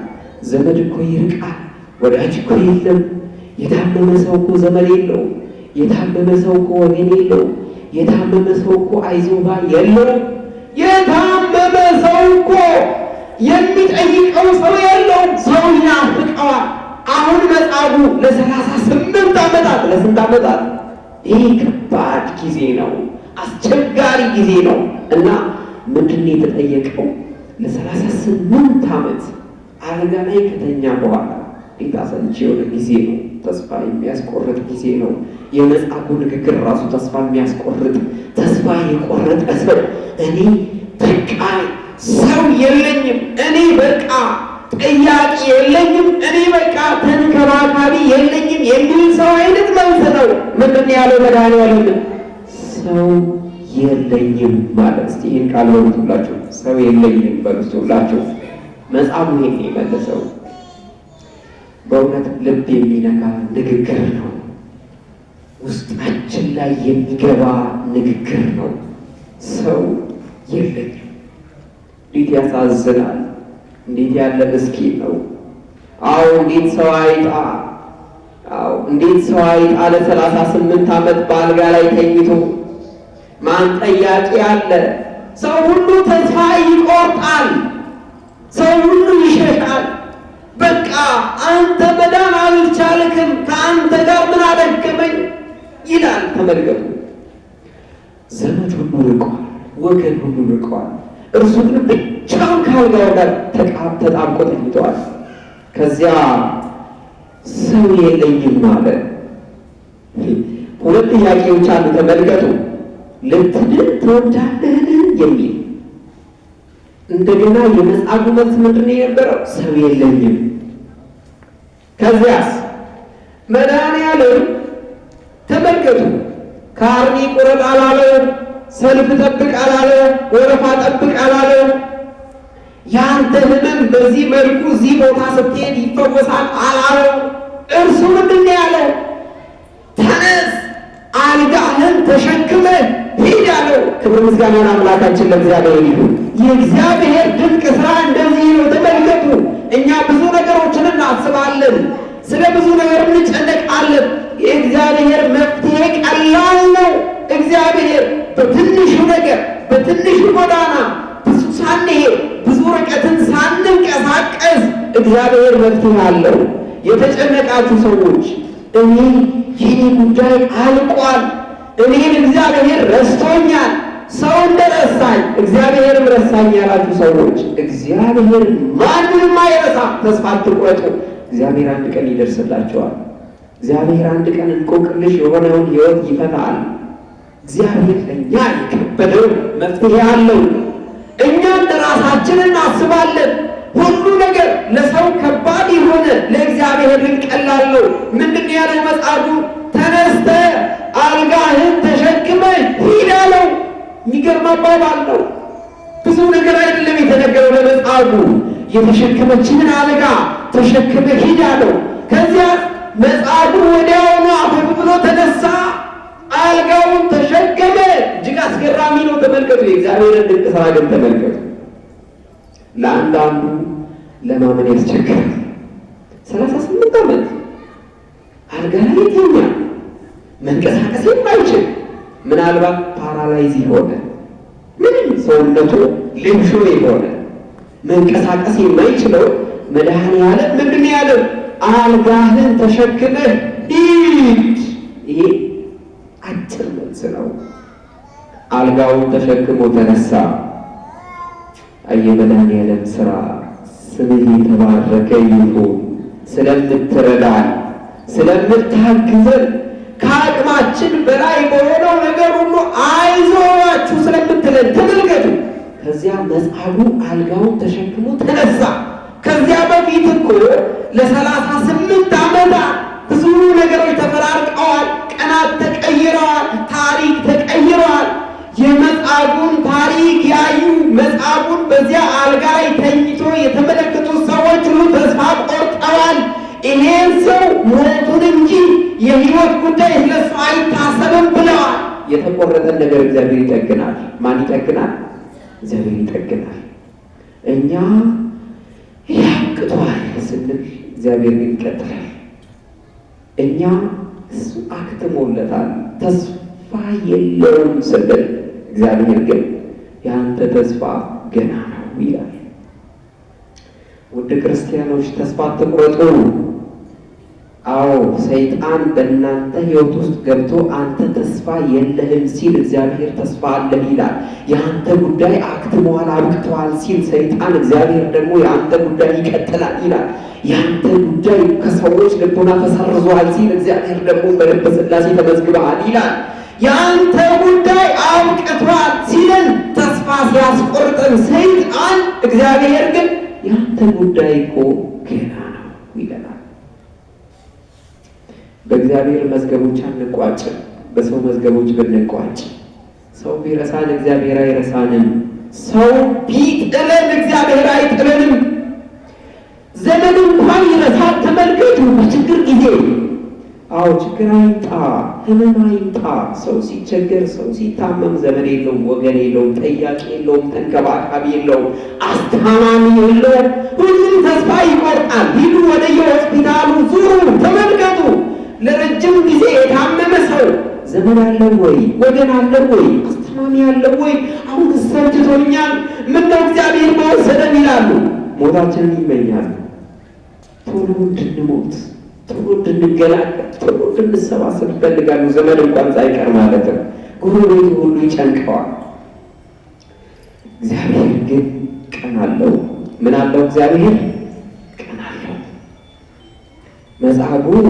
ዘመድ እኮ ይርቃል፣ ወዳጅ እኮ የለም። የታመመ ሰው እኮ ዘመድ የለው፣ የታመመ ሰው እኮ ወገን የለው፣ የታመመ ሰው እኮ አይዞህ ባይ የለው፣ የታመመ ሰው እኮ የሚጠይቀው ሰው የለው። ሰው ይናፍቀዋል። አሁን መጻጉዕ ለ38 ዓመታት ለስንት ዓመታት? ይህ ከባድ ጊዜ ነው፣ አስቸጋሪ ጊዜ ነው። እና ምንድን ነው የተጠየቀው? ለ38 ዓመት አልጋ ላይ ከተኛ በኋላ ጌታ ሰንቼ የሆነ ጊዜ ነው፣ ተስፋ የሚያስቆርጥ ጊዜ ነው። የመጻጉዕ ንግግር ራሱ ተስፋ የሚያስቆርጥ፣ ተስፋ የቆረጠ ሰው እኔ በቃ ሰው የለኝም፣ እኔ በቃ ጠያቂ የለኝም፣ እኔ በቃ ተንከባካቢ የለኝም የሚል ሰው አይነት መልስ ነው። ምንድን ያለው መድኃኔዓለም? ሰው የለኝም ማለት እስቲ ይህን ቃል በሉት ሁላችሁ። ሰው የለኝም በሉት ሁላችሁ። መጽሐፉ ይሄን የመለሰው በእውነት ልብ የሚነካ ንግግር ነው። ውስጣችን ላይ የሚገባ ንግግር ነው። ሰው የለኝም። እንዴት ያሳዝናል! እንዴት ያለ ምስኪን ነው! አዎ እንዴት ሰው አይጣ! አዎ እንዴት ሰው አይጣ ለ38 ዓመት በአልጋ ላይ ተኝቶ ማን ጠያቂ አለ? ሰው ሁሉ ተስፋ ይቆርጣል። ሰው ሁሉ ይሸሻል። በቃ አንተ መዳን አልቻልክም፣ ከአንተ ጋር ምን አደከመኝ ይላል። ተመልከቱ፣ ዘመድ ሁሉ ርቋል፣ ወገን ሁሉ ርቋል። እርሱ ግን ብቻውን ከአልጋው ጋር ተጣብቆ ተኝቷል። ከዚያ ሰው የለኝም ማለት ሁለት ጥያቄዎች አሉ። ተመልከቱ፣ ልትድን ትወዳለህን የሚል እንደገና የመጽሐፉ መልስ ምንድን ነው የነበረው? ሰው የለኝም። ከዚያስ መድኃኔዓለም ተመልከቱ፣ ካርኒ ቁረጥ አላለው፣ ሰልፍ ጠብቅ አላለው፣ ወረፋ ጠብቅ አላለው። ያንተ ህመም በዚህ መልኩ እዚህ ቦታ ስትሄድ ይፈወሳል አላለው። እርሱ ምንድን ነው ያለው? ተነስ አልጋህን ተሸክመ ሂድ አለው። ክብር ምስጋና አምላካችን ለእግዚአብሔር ይሁን። የእግዚአብሔር ድንቅ ስራ እንደዚህ ነው። ተመልከቱ፣ እኛ ብዙ ነገሮችን እናስባለን፣ ስለ ብዙ ነገር እንጨነቃለን። የእግዚአብሔር መፍትሄ ቀላል ነው። እግዚአብሔር በትንሹ ነገር በትንሹ ጎዳና ብዙ ሳንሄድ ብዙ ርቀትን ሳንንቀሳቀስ እግዚአብሔር መፍትሄ አለው። የተጨነቃችሁ ሰዎች የኔ ጉዳይ አልቋል፣ እኔን እግዚአብሔር ረስቶኛል፣ ሰው እንደረሳኝ እግዚአብሔርም ረሳኝ ያላችሁ ሰዎች እግዚአብሔር ማንንም አይረሳም። ተስፋ አትቁረጡ። እግዚአብሔር አንድ ቀን ይደርስላቸዋል። እግዚአብሔር አንድ ቀን እንቆቅልሽ የሆነውን ሕይወት ይፈታል። እግዚአብሔር ለእኛ የከበደው መፍትሄ አለው። እኛ ለራሳችን እናስባለን። ሁሉ ነገር ለሰው ከባድ የሆነ ለእግዚአብሔር ግን ቀላል ነው። ምንድን ያለው መጽሐፉ? ተነስተ አልጋህን ተሸክመ ሂድ አለው። የሚገርም አባባል ነው። ብዙ ነገር አይደለም የተነገረው ለመጽሐፉ። የተሸከመችንን አልጋ ተሸክመ ሂድ አለው። ከዚያ መጽሐፉ ወዲያውኑ አፈፍ ብሎ ተነሳ፣ አልጋውን ተሸከመ። እጅግ አስገራሚ ነው። ተመልከቱ፣ የእግዚአብሔርን ድንቅ ስራ ግን ተመልከቱ። ለአንዳንዱ ለማመን ያስቸግራል። 38 ዓመት አልጋ ላይ የተኛ መንቀሳቀስ የማይችል ምናልባት ፓራላይዝ የሆነ ምንም ሰውነቱ ልምሾ የሆነ መንቀሳቀስ የማይችለው መድኃኔዓለም ምንድን ያለው? አልጋህን ተሸክመህ ሂድ። ይሄ አጭር መልስ ነው። አልጋውን ተሸክሞ ተነሳ። የመድኃኔዓለም ስራ ስምህ የተባረከ ይሁን። ስለምትረዳን ስለምታግዘን ከአቅማችን በላይ በሆነው ነገር ሁሉ አይዞዋችሁ ስለምትለን ተመልከቱ። ከዚያ መጽሐፉ አልጋውን ተሸክሞ ተነሳ። ከዚያ በፊት እኮ ለ38 ዓመታት ብዙ ነገሮች ተፈራርቀዋል። ቀናት ተቀይረዋል። ታሪክ ተቀይረዋል። የመጽሐፉን ታሪክ ያዩ መጽሐፉን በዚያ አልጋ ላይ ተኝቶ የተመለከቱ ሰዎች ሁሉ ተስፋ ቆርጠዋል። ይሄን ሰው ሞቱን እንጂ የሕይወት ጉዳይ ስለሱ አይታሰብም ብለዋል። የተቆረጠን ነገር እግዚአብሔር ይጠግናል። ማን ይጠግናል? እግዚአብሔር ይጠግናል። እኛ ያቅቷል ስንል እግዚአብሔር ግን ይቀጥላል። እኛ እሱ አክትሞለታል ተስፋ የለውም ስንል እግዚአብሔር ግን የአንተ ተስፋ ገና ነው ይላል። ውድ ክርስቲያኖች ተስፋ አትቁረጡ። አዎ ሰይጣን በእናንተ ሕይወት ውስጥ ገብቶ አንተ ተስፋ የለህም ሲል እግዚአብሔር ተስፋ አለህ ይላል። የአንተ ጉዳይ አክትሟል አብቅተዋል ሲል ሰይጣን እግዚአብሔር ደግሞ የአንተ ጉዳይ ይቀጥላል ይላል። የአንተ ጉዳይ ከሰዎች ልቦና ተሰርዟል ሲል እግዚአብሔር ደግሞ በልበ ሥላሴ ተመዝግበሃል ይላል። የአንተ ጉዳይ አብቅቷል ሲልን ተስፋ ሲያስቆርጠን ሰይጣን እግዚአብሔር ግን የአንተ ጉዳይ እኮ ገና ነው ይለናል። በእግዚአብሔር መዝገቦች አንቋጭም። በሰው መዝገቦች ብንቋጭ ሰው ቢረሳን እግዚአብሔር አይረሳንም። ሰው ቢጥለን እግዚአብሔር አይጥለንም። ዘመን እንኳን ይረሳል። ተመልከቱ፣ በችግር ጊዜ አዎ ችግር አይምጣ፣ ህመም አይምጣ፣ ሰው ሲቸገር፣ ሰው ሲታመም ዘመን የለውም፣ ወገን የለውም፣ ጠያቂ የለውም፣ ተንከባካቢ የለውም፣ አስታማሚ የለውም። ሁሉም ተስፋ ይቆርጣል። ሂዱ ወደ የሆስፒታሉ ዙሩ፣ ተመልከቱ። ለረጅም ጊዜ የታመመ ሰው ዘመን አለው ወይ? ወገን አለው ወይ? አስተማሚ አለው ወይ? አሁን ሰልችቶኛል፣ ምነው እግዚአብሔር በወሰደን ይላሉ። ሞታችንን ይመኛሉ። ቶሎ እንድንሞት፣ ቶሎ እንድንገላገል፣ ቶሎ እንድንሰባሰብ ይፈልጋሉ። ዘመን እንኳን ሳይቀር ማለት ነው። ጎረቤቱ ሁሉ ይጨንቀዋል። እግዚአብሔር ግን ቀን አለው። ምን አለው? እግዚአብሔር ቀን አለው። መጻጉዕ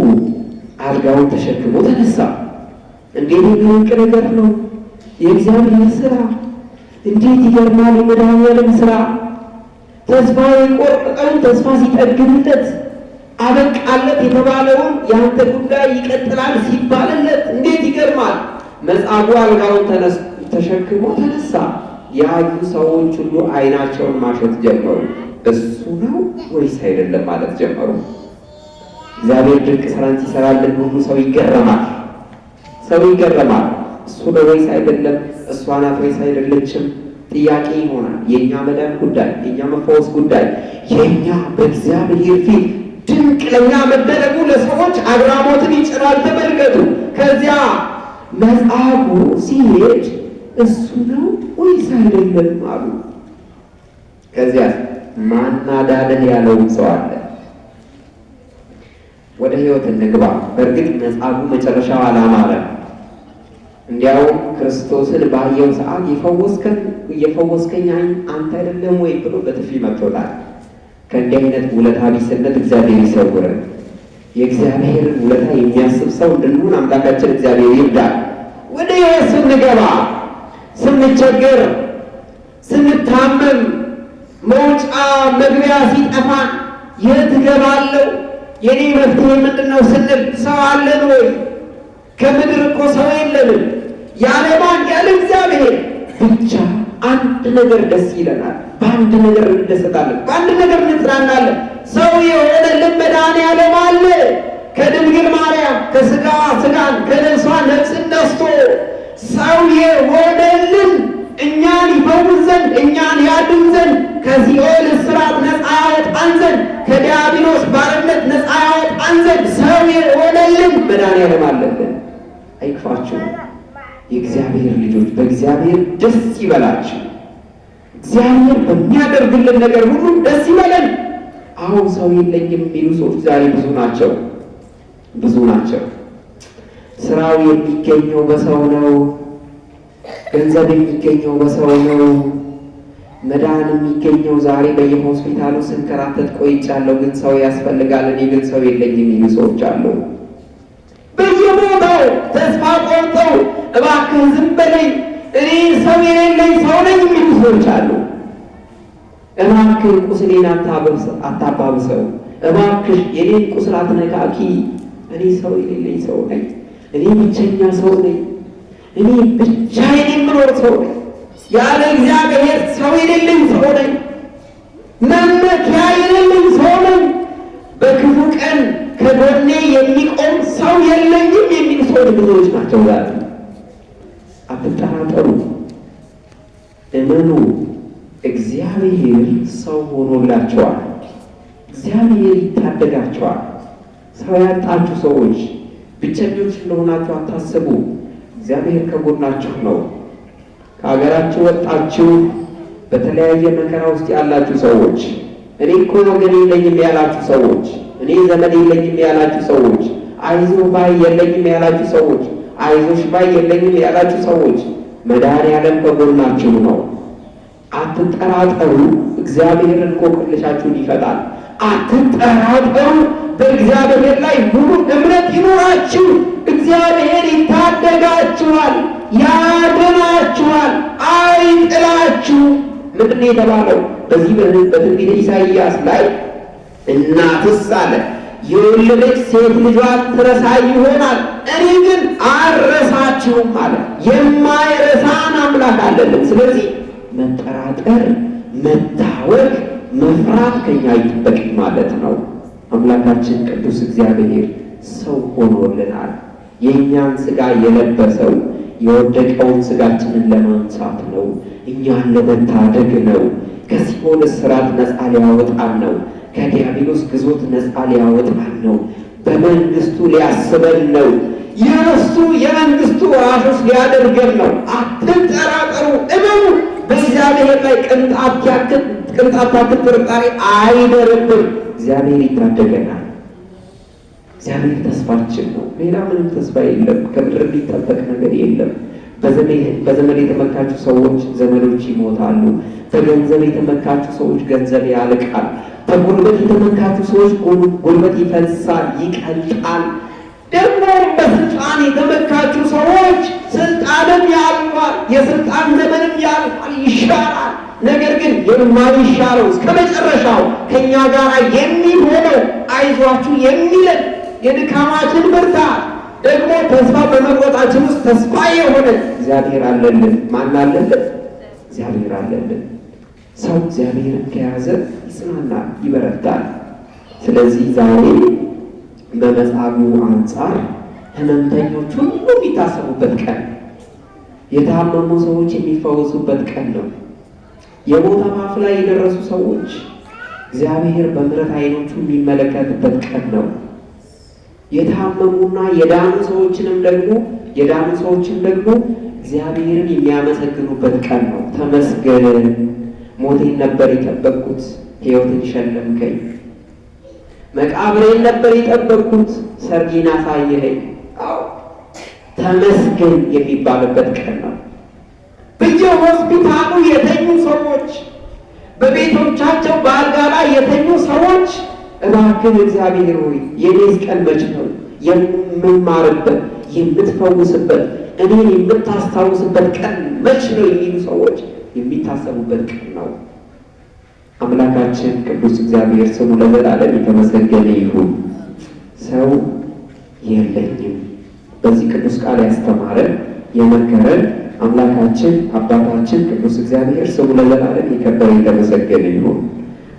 አልጋውን ተሸክሞ ተነሳ። እንዴት የሚደንቅ ነገር ነው! የእግዚአብሔር ስራ እንዴት ይገርማል! የመድኃኒዓለም ስራ ተስፋ የቆረጠውን ተስፋ ሲጠግንለት፣ አበቃለት የተባለውን የአንተ ጉዳይ ይቀጥላል ሲባልለት እንዴት ይገርማል! መጻጉዕ አልጋውን ተሸክሞ ተነሳ። ያዩ ሰዎች ሁሉ ዓይናቸውን ማሸት ጀመሩ። እሱ ነው ወይስ አይደለም ማለት ጀመሩ። እግዚአብሔር ድንቅ ስራን ሲሰራልን ሁሉ ሰው ይገረማል። ሰው ይገረማል። እሱ ነው ወይስ አይደለም? እሷ ናት ወይስ አይደለችም? ጥያቄ ይሆናል። የእኛ መዳን ጉዳይ፣ የእኛ መፈወስ ጉዳይ፣ የእኛ በእግዚአብሔር ፊት ድንቅ ለእኛ መደረጉ ለሰዎች አግራሞትን ይጭራል። ተመልከቱ። ከዚያ መጻጉዕ ሲሄድ እሱ ነው ወይስ አይደለም አሉ። ከዚያ ማን አዳነህ ያለውም ሰው አለ። ወደ ሕይወት እንግባ። በእርግጥ መጻጉዕ መጨረሻው አላማረም። እንዲያውም ክርስቶስን ባየው ሰዓት የፈወስከኝ አንተ አይደለም ወይ ብሎ በጥፊ መጥቶታል። ከእንዲህ አይነት ውለታ ቢስነት እግዚአብሔር ይሰውረን። የእግዚአብሔርን ውለታ የሚያስብ ሰው እንድንሆን አምላካችን እግዚአብሔር ይርዳል። ወደ ሕይወት ስንገባ፣ ስንቸገር፣ ስንታመም፣ መውጫ መግቢያ ሲጠፋን የት እገባለሁ? የኔ መፍትሄ ምንድን ነው ስንል ሰው አለን ወይ? ከምድር እኮ ሰው የለንም። ያለ ማን? ያለ እግዚአብሔር ብቻ። አንድ ነገር ደስ ይለናል፣ በአንድ ነገር እንደሰታለን፣ በአንድ ነገር እንጽናናለን። ሰው የሆነልን መድኃኒዓለም አለ። ከድንግል ማርያም ከስጋዋ ስጋን ከነፍሷ ነፍስን ነስቶ ሰው የሆነልን እኛን ይፈውስ ዘንድ፣ እኛን ያድን ዘንድ፣ ከሲኦል እስራት ነፃ ያወጣን ዘንድ፣ ከዲያብሎስ ባርነት ነፃ ያወጣን ዘንድ ሰው የሆነልን መድኃኒዓለም አለልን። አይክፋችሁ የእግዚአብሔር ልጆች፣ በእግዚአብሔር ደስ ይበላችሁ። እግዚአብሔር በሚያደርግልን ነገር ሁሉ ደስ ይበለን። አሁን ሰው የለኝም የሚሉ ሰዎች ዛሬ ብዙ ናቸው፣ ብዙ ናቸው። ስራው የሚገኘው በሰው ነው። ገንዘብ የሚገኘው በሰው ነው። መዳን የሚገኘው ዛሬ በየሆስፒታሉ ስንከራተት ቆይቻለሁ፣ ግን ሰው ያስፈልጋል፣ እኔ ግን ሰው የለኝም የሚሉ ሰዎች አሉ። በየቦታው ተስፋ ቆርጠው እባክህ ዝም በለኝ እኔ ሰው የሌለኝ ሰው ነኝ የሚሉ ሰዎች አሉ። እባክህ ቁስሌን አታባብሰው፣ እባክህ የኔን ቁስል አትነካኪ፣ እኔ ሰው የሌለኝ ሰው ነኝ፣ እኔ ብቸኛ ሰው ነኝ፣ እኔ ብቻዬን የምኖር ሰው ነኝ፣ ያለ እግዚአብሔር ሰው የሌለኝ ሰው ነኝ፣ መመኪያ የሌለኝ ሰው ነኝ፣ በክፉ ቀን ከጎኔ የሚቆም ሰው የለኝም የሚሉ ሰዎች ብዙዎች ናቸው ዛሬ። አትጠራጠሩ፣ እመኑ። እግዚአብሔር ሰው ሆኖላቸዋል። እግዚአብሔር ይታደጋቸዋል። ሰው ያጣችሁ ሰዎች ብቸኞች እንደሆናችሁ አታስቡ። እግዚአብሔር ከጎናችሁ ነው። ከሀገራችሁ ወጣችሁ በተለያየ መከራ ውስጥ ያላችሁ ሰዎች፣ እኔ እኮ ወገን የለኝም ያላችሁ ሰዎች፣ እኔ ዘመድ የለኝም ያላችሁ ሰዎች፣ አይዞ ባይ የለኝም ያላችሁ ሰዎች፣ አይዞሽ ባይ የለኝም ያላችሁ ሰዎች፣ መድኃኒዓለም ከጎናችሁ ነው። አትጠራጠሩ። እግዚአብሔር እንቆቅልሻችሁን ይፈታል። አትጠራጠሩ። በእግዚአብሔር ላይ ሙሉ እምነት ይኖራችሁ። እግዚአብሔር ይታደጋችኋል፣ ያድናችኋል፣ አይጥላችሁ። ምንድን ነው የተባለው? በዚህ በትንቢተ ኢሳይያስ ላይ እናትስ አለ የወለደች ሴት ልጇን ትረሳ ይሆናል፣ እኔ ግን አልረሳችሁም አልረሳችሁም አለ። የማይረሳን አምላክ አለልን። ስለዚህ መጠራጠር፣ መታወክ፣ መፍራት ከኛ ይጠበቅ ማለት ነው። አምላካችን ቅዱስ እግዚአብሔር ሰው ሆኖልናል። የእኛን ሥጋ የለበሰው የወደቀውን ሥጋችንን ለማንሳት ነው። እኛን ለመታደግ ነው። ከሲኦል እስራት ነፃ ሊያወጣን ነው። ከዲያብሎስ ግዞት ነፃ ሊያወጣን ነው። በመንግስቱ ሊያስበን ነው። የእሱ የመንግስቱ ወራሾች ሊያደርገን ነው። አትጠራጠሩ፣ እመኑ። በእግዚአብሔር ላይ ቅንጣት ያክል ጥርጣሬ አይደርብን። እግዚአብሔር ይታደገናል። እግዚአብሔር ተስፋችን ነው። ሌላ ምንም ተስፋ የለም። ከምድር ሊጠበቅ ነገር የለም። በዘመድ የተመካችሁ ሰዎች ዘመዶች ይሞታሉ። በገንዘብ የተመካችሁ ሰዎች ገንዘብ ያልቃል። በጉልበት የተመካችሁ ሰዎች ጉልበት ይፈልሳል፣ ይቀልጣል። ደግሞ በስልጣን የተመካችሁ ሰዎች ስልጣንም ያልፋል፣ የስልጣን ዘመንም ያልፋል፣ ይሻራል። ነገር ግን የማይሻረው እስከ መጨረሻው ከእኛ ጋር የሚሆነው አይዟችሁ የሚለን የድካማችን ብርታት ደግሞ ተስፋ በመቁረጣችን ውስጥ ተስፋ የሆነ እግዚአብሔር አለልን። ማን አለልን? እግዚአብሔር አለልን። ሰው እግዚአብሔርን ከያዘ ይጽናናል፣ ይበረታል። ስለዚህ ዛሬ በመጻጉዕ አንጻር ሕመምተኞች ሁሉ የሚታሰቡበት ቀን፣ የታመሙ ሰዎች የሚፈወሱበት ቀን ነው። የሞት አፋፍ ላይ የደረሱ ሰዎች እግዚአብሔር በምሕረት ዓይኖቹ የሚመለከትበት ቀን ነው። የታመሙና የዳኑ ሰዎችን ደግሞ እግዚአብሔርን የሚያመሰግኑበት ቀን ነው። ተመስገን፣ ሞቴን ነበር የጠበቅኩት፣ ሕይወትን ሸለምከኝ። መቃብሬን ነበር የጠበቅኩት፣ ሰርጌን አሳየኸኝ። ተመስገን የሚባልበት ቀን ነው። በየሆስፒታሉ የተኙ ሰዎች፣ በቤቶቻቸው በአልጋ ላይ የተኙ ሰዎች እባክህ እግዚአብሔር ሆይ የኔስ ቀን መች ነው? የምማርበት፣ የምትፈውስበት፣ እኔን የምታስታውስበት ቀን መች ነው የሚሉ ሰዎች የሚታሰቡበት ቀን ነው። አምላካችን ቅዱስ እግዚአብሔር ስሙ ለዘላለም የተመሰገነ ይሁን። ሰው የለኝም በዚህ ቅዱስ ቃል ያስተማረን የመከረን አምላካችን አባታችን ቅዱስ እግዚአብሔር ስሙ ለዘላለም የከበረ የተመሰገነ ይሁን።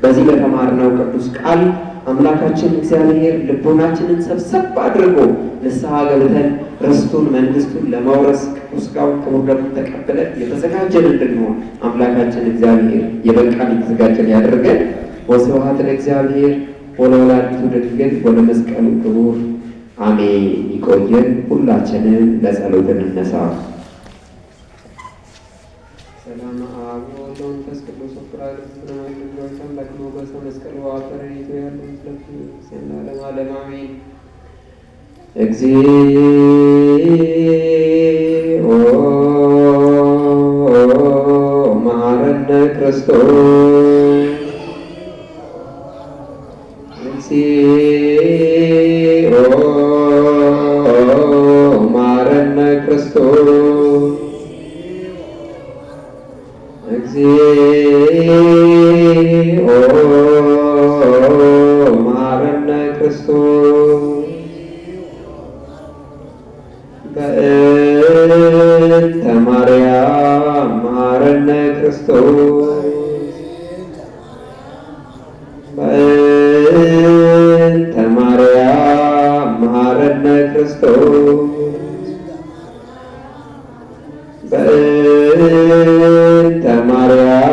በዚህ በተማርነው ቅዱስ ቃል አምላካችን እግዚአብሔር ልቦናችንን ሰብሰብ አድርጎ ንስሐ ገብተን ርስቱን መንግስቱን ለመውረስ ቅዱስ ሥጋውን ክቡር ደሙን ተቀብለን የተዘጋጀን እንድንሆን አምላካችን እግዚአብሔር የበቃን የተዘጋጀን ያደርገን። ወስብሐት ለእግዚአብሔር ወለወላዲቱ ድንግል ወለመስቀሉ ክቡር አሜን። ይቆየን። ሁላችንን ለጸሎት እንነሳ። ሰላም አብ ወወልድ ወመንፈስ ቅዱስ ወፍራድ ስለማይደረሰን ለክሞ በሰመስቀሉ አፈሪቱ ያሉ ስለቱ ሰላም ዓለም አሜን። እግዚኦ መሐረነ ክርስቶስ እግዚኦ መሐረነ ክርስቶስ እግዚኦ መሐረነ ክርስቶስ በእንተ ማርያም መሐረነ ክርስቶስ በእንተ ማርያም መሐረነ ክርስቶስ በእንተ ማርያም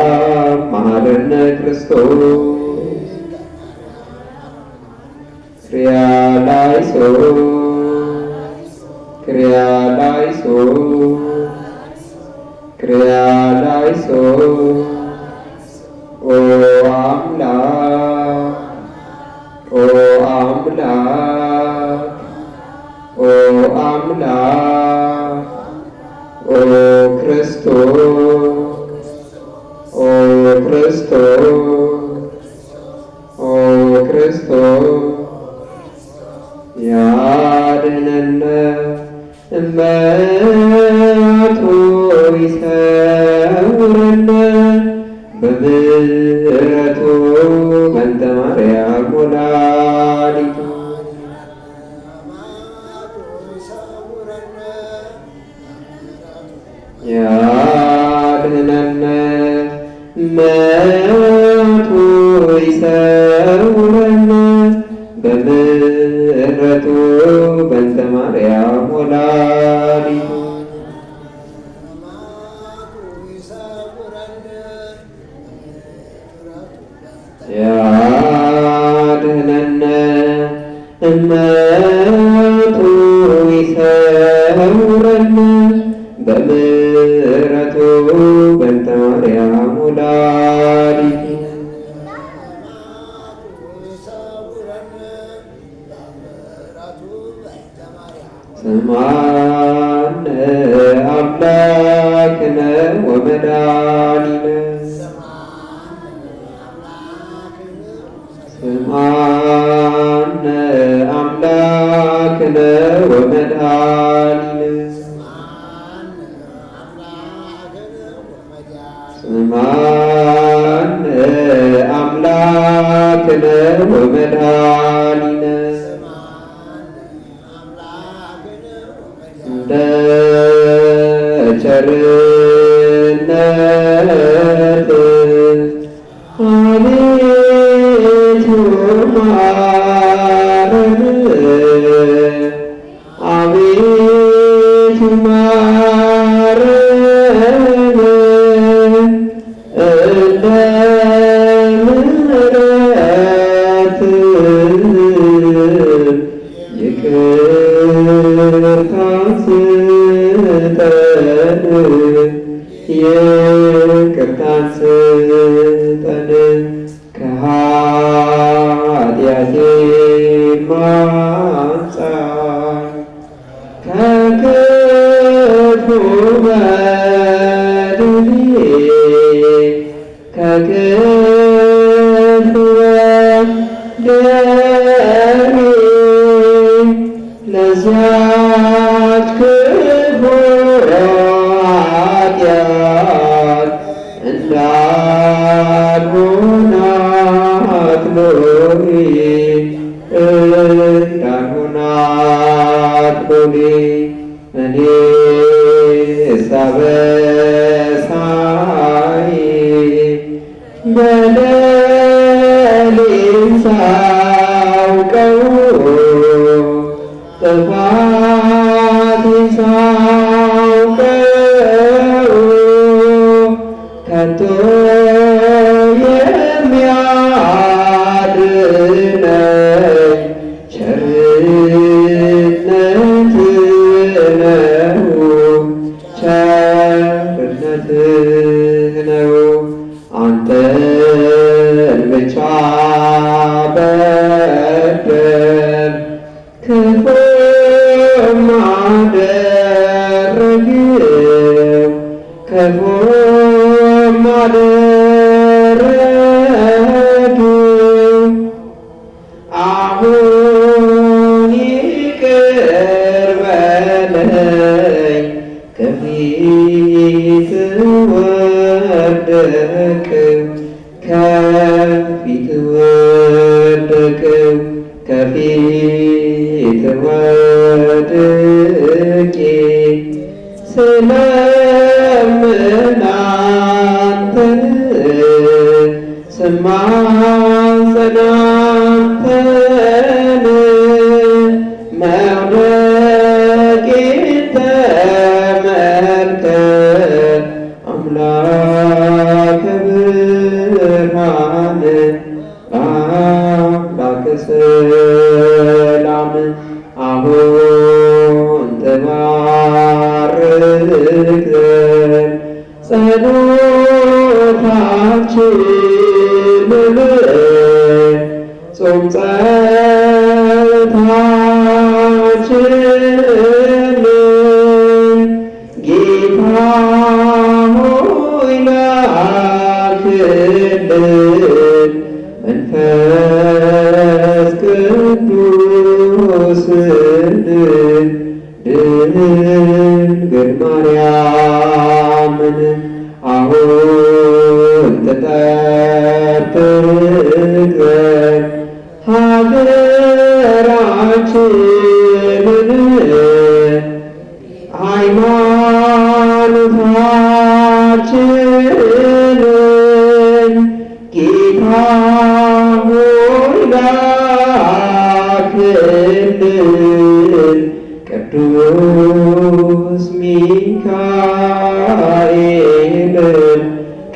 መሐረነ ክርስቶስ ክሪያላይሶ ኦ አምላክ ኦ አምላክ ኦ ክርስቶስ ያድነነ እመቱ ይሰውረነ በምሕረቱ በእንተ ማርያም ወላዲቱ ያድኅነነ መቱ ይሰውረነ በምሕረቱ በእንተ ማርያም ወላዲቱ ያድኅነነ እመቱ ይሰውረነ በምሕረቱ በእንተ ማርያም ወላዲቱ ስምዐነ አምላክነ ወመድኃኒነ ስምዐነ አምላክነ ወመድኃኒነ ስምዐነ አምላክነ ወመድኃኒነ እንደ ቸርነት አቤቱ ማረን፣ አቤቱ ማረን፣ እንደ ምሕረትህ ይቅርታን ስጠን፣ ይቅርታን ስጠን ከኃጢአቴ አንጻር ከክፉ በደሌ ከክፉ በደሌ ለዚያች ክፉ ኃጢአት እንዳልሆናት ሎሌ እንዳልሆናት ሎሌ እኔስ አበሳዬ በደሌን ሳውቀው ጥፋቴን ሳውቀው ከቶ የሚያድነኝ ቸርነትህ ነው፣ ቸርነትህ ነው። አንተን ብቻ በደል ክፉም አደረግን፣ ክፉም አደረግን። አሁን ይቅር በለኝ፣ ከፊትህ ወደቅን፣ ከፊትህ ወደቅን፣ ከፊትህ ወድቄ ስለምን አንተን ስማጸን አንተን መውደቄን ተመልከት አምላከ ብርሃን አምላከ ሰላም አሁን ተባረክ ዘንድ ጸሎታችንን ጾም ጸሎታችንን ጌታ ሆይ ላክልን መንፈስ ቅዱስን ድንግል ማርያምን አሁን ትጠብቅ ዘንድ ሀገራችንን ሃይማኖታችንን ቅዱስ ሚካኤልን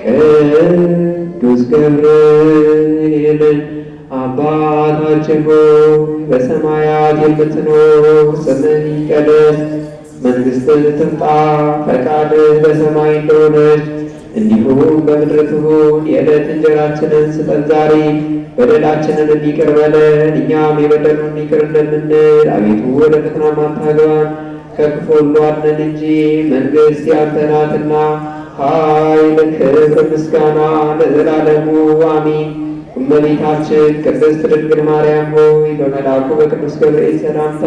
ቅዱስ ገብርኤልን አባታችን ሆይ በሰማያት የምትኖር ስምህ ይቀደስ፣ መንግሥትህ ትምጣ፣ ፈቃድህ በሰማይ እንደሆነች እንዲሁም በምድር ትሁን። የዕለት እንጀራችንን ስጠን ዛሬ፣ በደላችንን ይቅር በለን እኛም የበደሉንን ይቅር እንደምንል፣ አቤቱ ወደ ፈተና አታግባን ከክፉ ሁሉ አድነን እንጂ መንግሥት ያንተ ናትና፣ ኃይል፣ ክብር፣ ምስጋና ለዘላለሙ አሜን። እመቤታችን ቅድስት ድንግል ማርያም ሆይ በመልአኩ በቅዱስ ገብርኤል ሰላምታ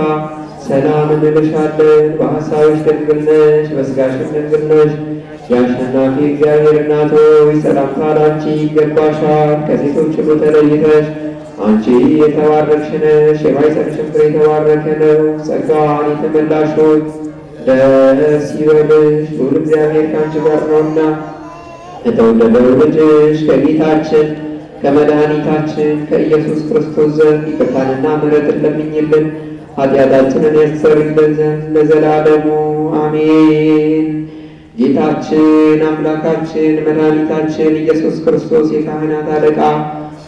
ሰላም እንልሻለን። በሐሳብሽ ድንግል ነሽ፣ በሥጋሽም ድንግል ነሽ። የአሸናፊ እግዚአብሔር እናት ሆይ ሰላምታ ላንቺ ይገባሻል። ከሴቶች ሁሉ ተለይተሽ አንቺ የተባረክሽ ነሽ፣ የማኅፀንሽም ፍሬ የተባረከ ነው። ጸጋን የተመላሽ ሆይ ደስ ይበልሽ፣ ልዑል እግዚአብሔር ከአንቺ ጋር ነውና ከተወደደው ልጅሽ ከጌታችን ከመድኃኒታችን ከኢየሱስ ክርስቶስ ዘንድ ይቅርታንና ምሕረትን ለምኝልን ኃጢአታችንን ያስተሰርይልን ዘንድ ለዘላለሙ አሜን። ጌታችን አምላካችን መድኃኒታችን ኢየሱስ ክርስቶስ የካህናት አለቃ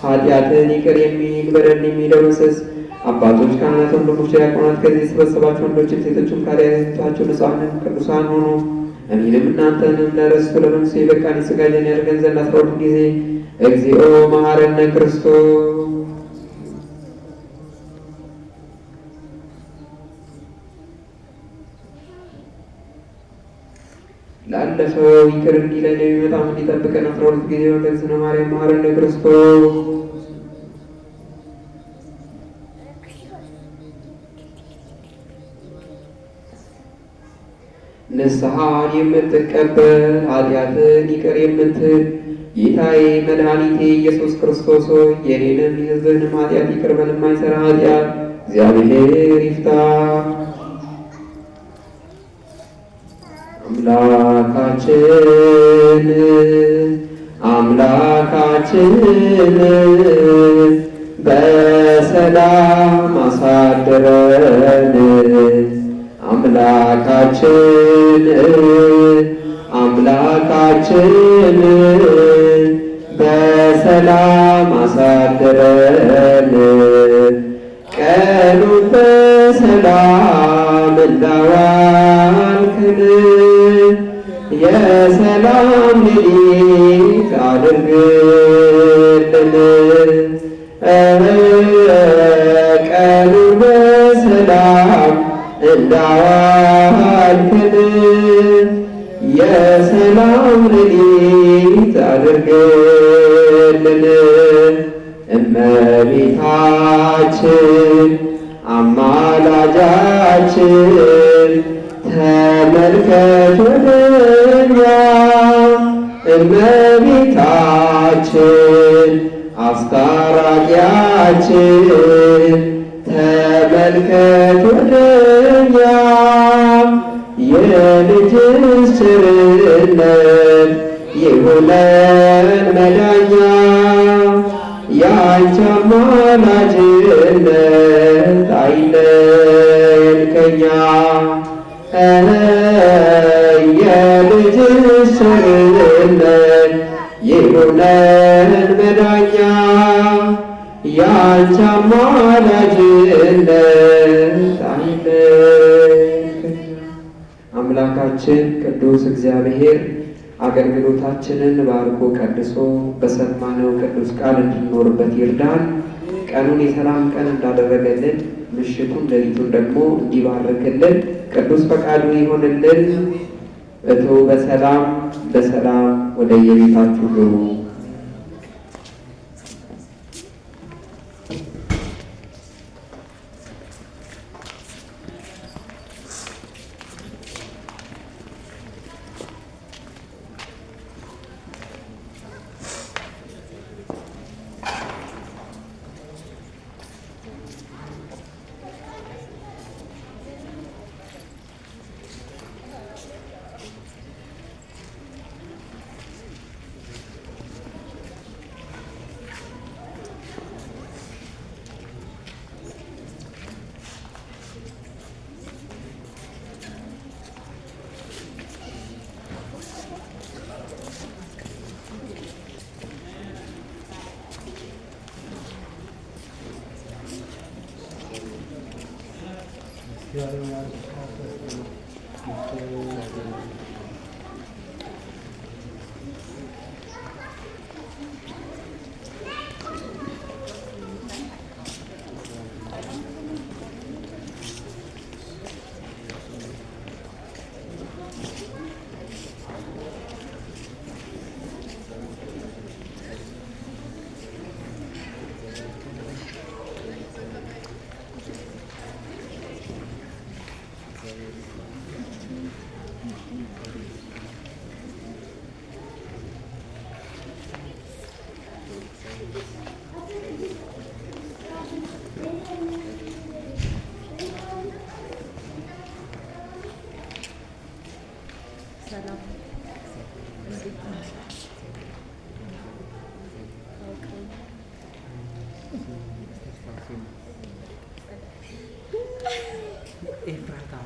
ኃጢአትን ይቅር የሚል በደልን የሚደመስስ አባቶች፣ ካህናት፣ ወንድሞች፣ ዲያቆናት ከዚህ የተሰበሰባችሁ ወንዶችም ሴቶችም ከኃጢአታችሁ ንጹሐን ቅዱሳን ሆኑ። እኔንም እናንተንም ለርስቱ ለመንግሥቱ የበቃን የሥጋን ያድርገን ዘንድ 12 ጊዜ እግዚኦ መሐረነ ክርስቶስ ላለፈው ይቅር እንዲለን የሚመጣም እንዲጠብቀን 12 ጊዜ ወደዝነ ማርያም መሐረነ ክርስቶስ ንስሐን የምትቀበል ኃጢአትን ይቅር የምትል ጌታዬ መድኃኒቴ ኢየሱስ ክርስቶስ ሆይ የኔንም የሕዝብህንም ኃጢአት ይቅር በል። የማይሠራ ኃጢአት እግዚአብሔር ይፍታ። አምላካችን በሰላም አሳድረን። አምላካችን በሰላም አሳድረን። ቀኑን በሰላም እንዳዋልክን የሰላም ሌሊት አድርግልን። ቀኑን በሰላም እንዳዋልክን የሰላም ሌሊት አድርግልን። እመቤታችን አማላጃችን ተመልከት ወደኛ። እመቤታችን አስታራቂያችን ተመልከት ወደኛ። የልጅሽ ቸርነት ይሁነን መዳኛ። የአንቺ አማላጅነት አይለየን ከኛ። የልጅሽ ቸርነት ይሁነን መዳኛ። የአንቺ አማላጅነት አይለየን ከኛ። አምላካችን ቅዱስ እግዚአብሔር አገልግሎታችንን ባርኮ ቀድሶ በሰማነው ቅዱስ ቃል እንድንኖርበት ይርዳን። ቀኑን የሰላም ቀን እንዳደረገልን ምሽቱን ሌሊቱን ደግሞ እንዲባርክልን ቅዱስ ፈቃዱ ይሆንልን። በሰላም ወደ የቤታችሁ ግቡ። Efrata. Efrata.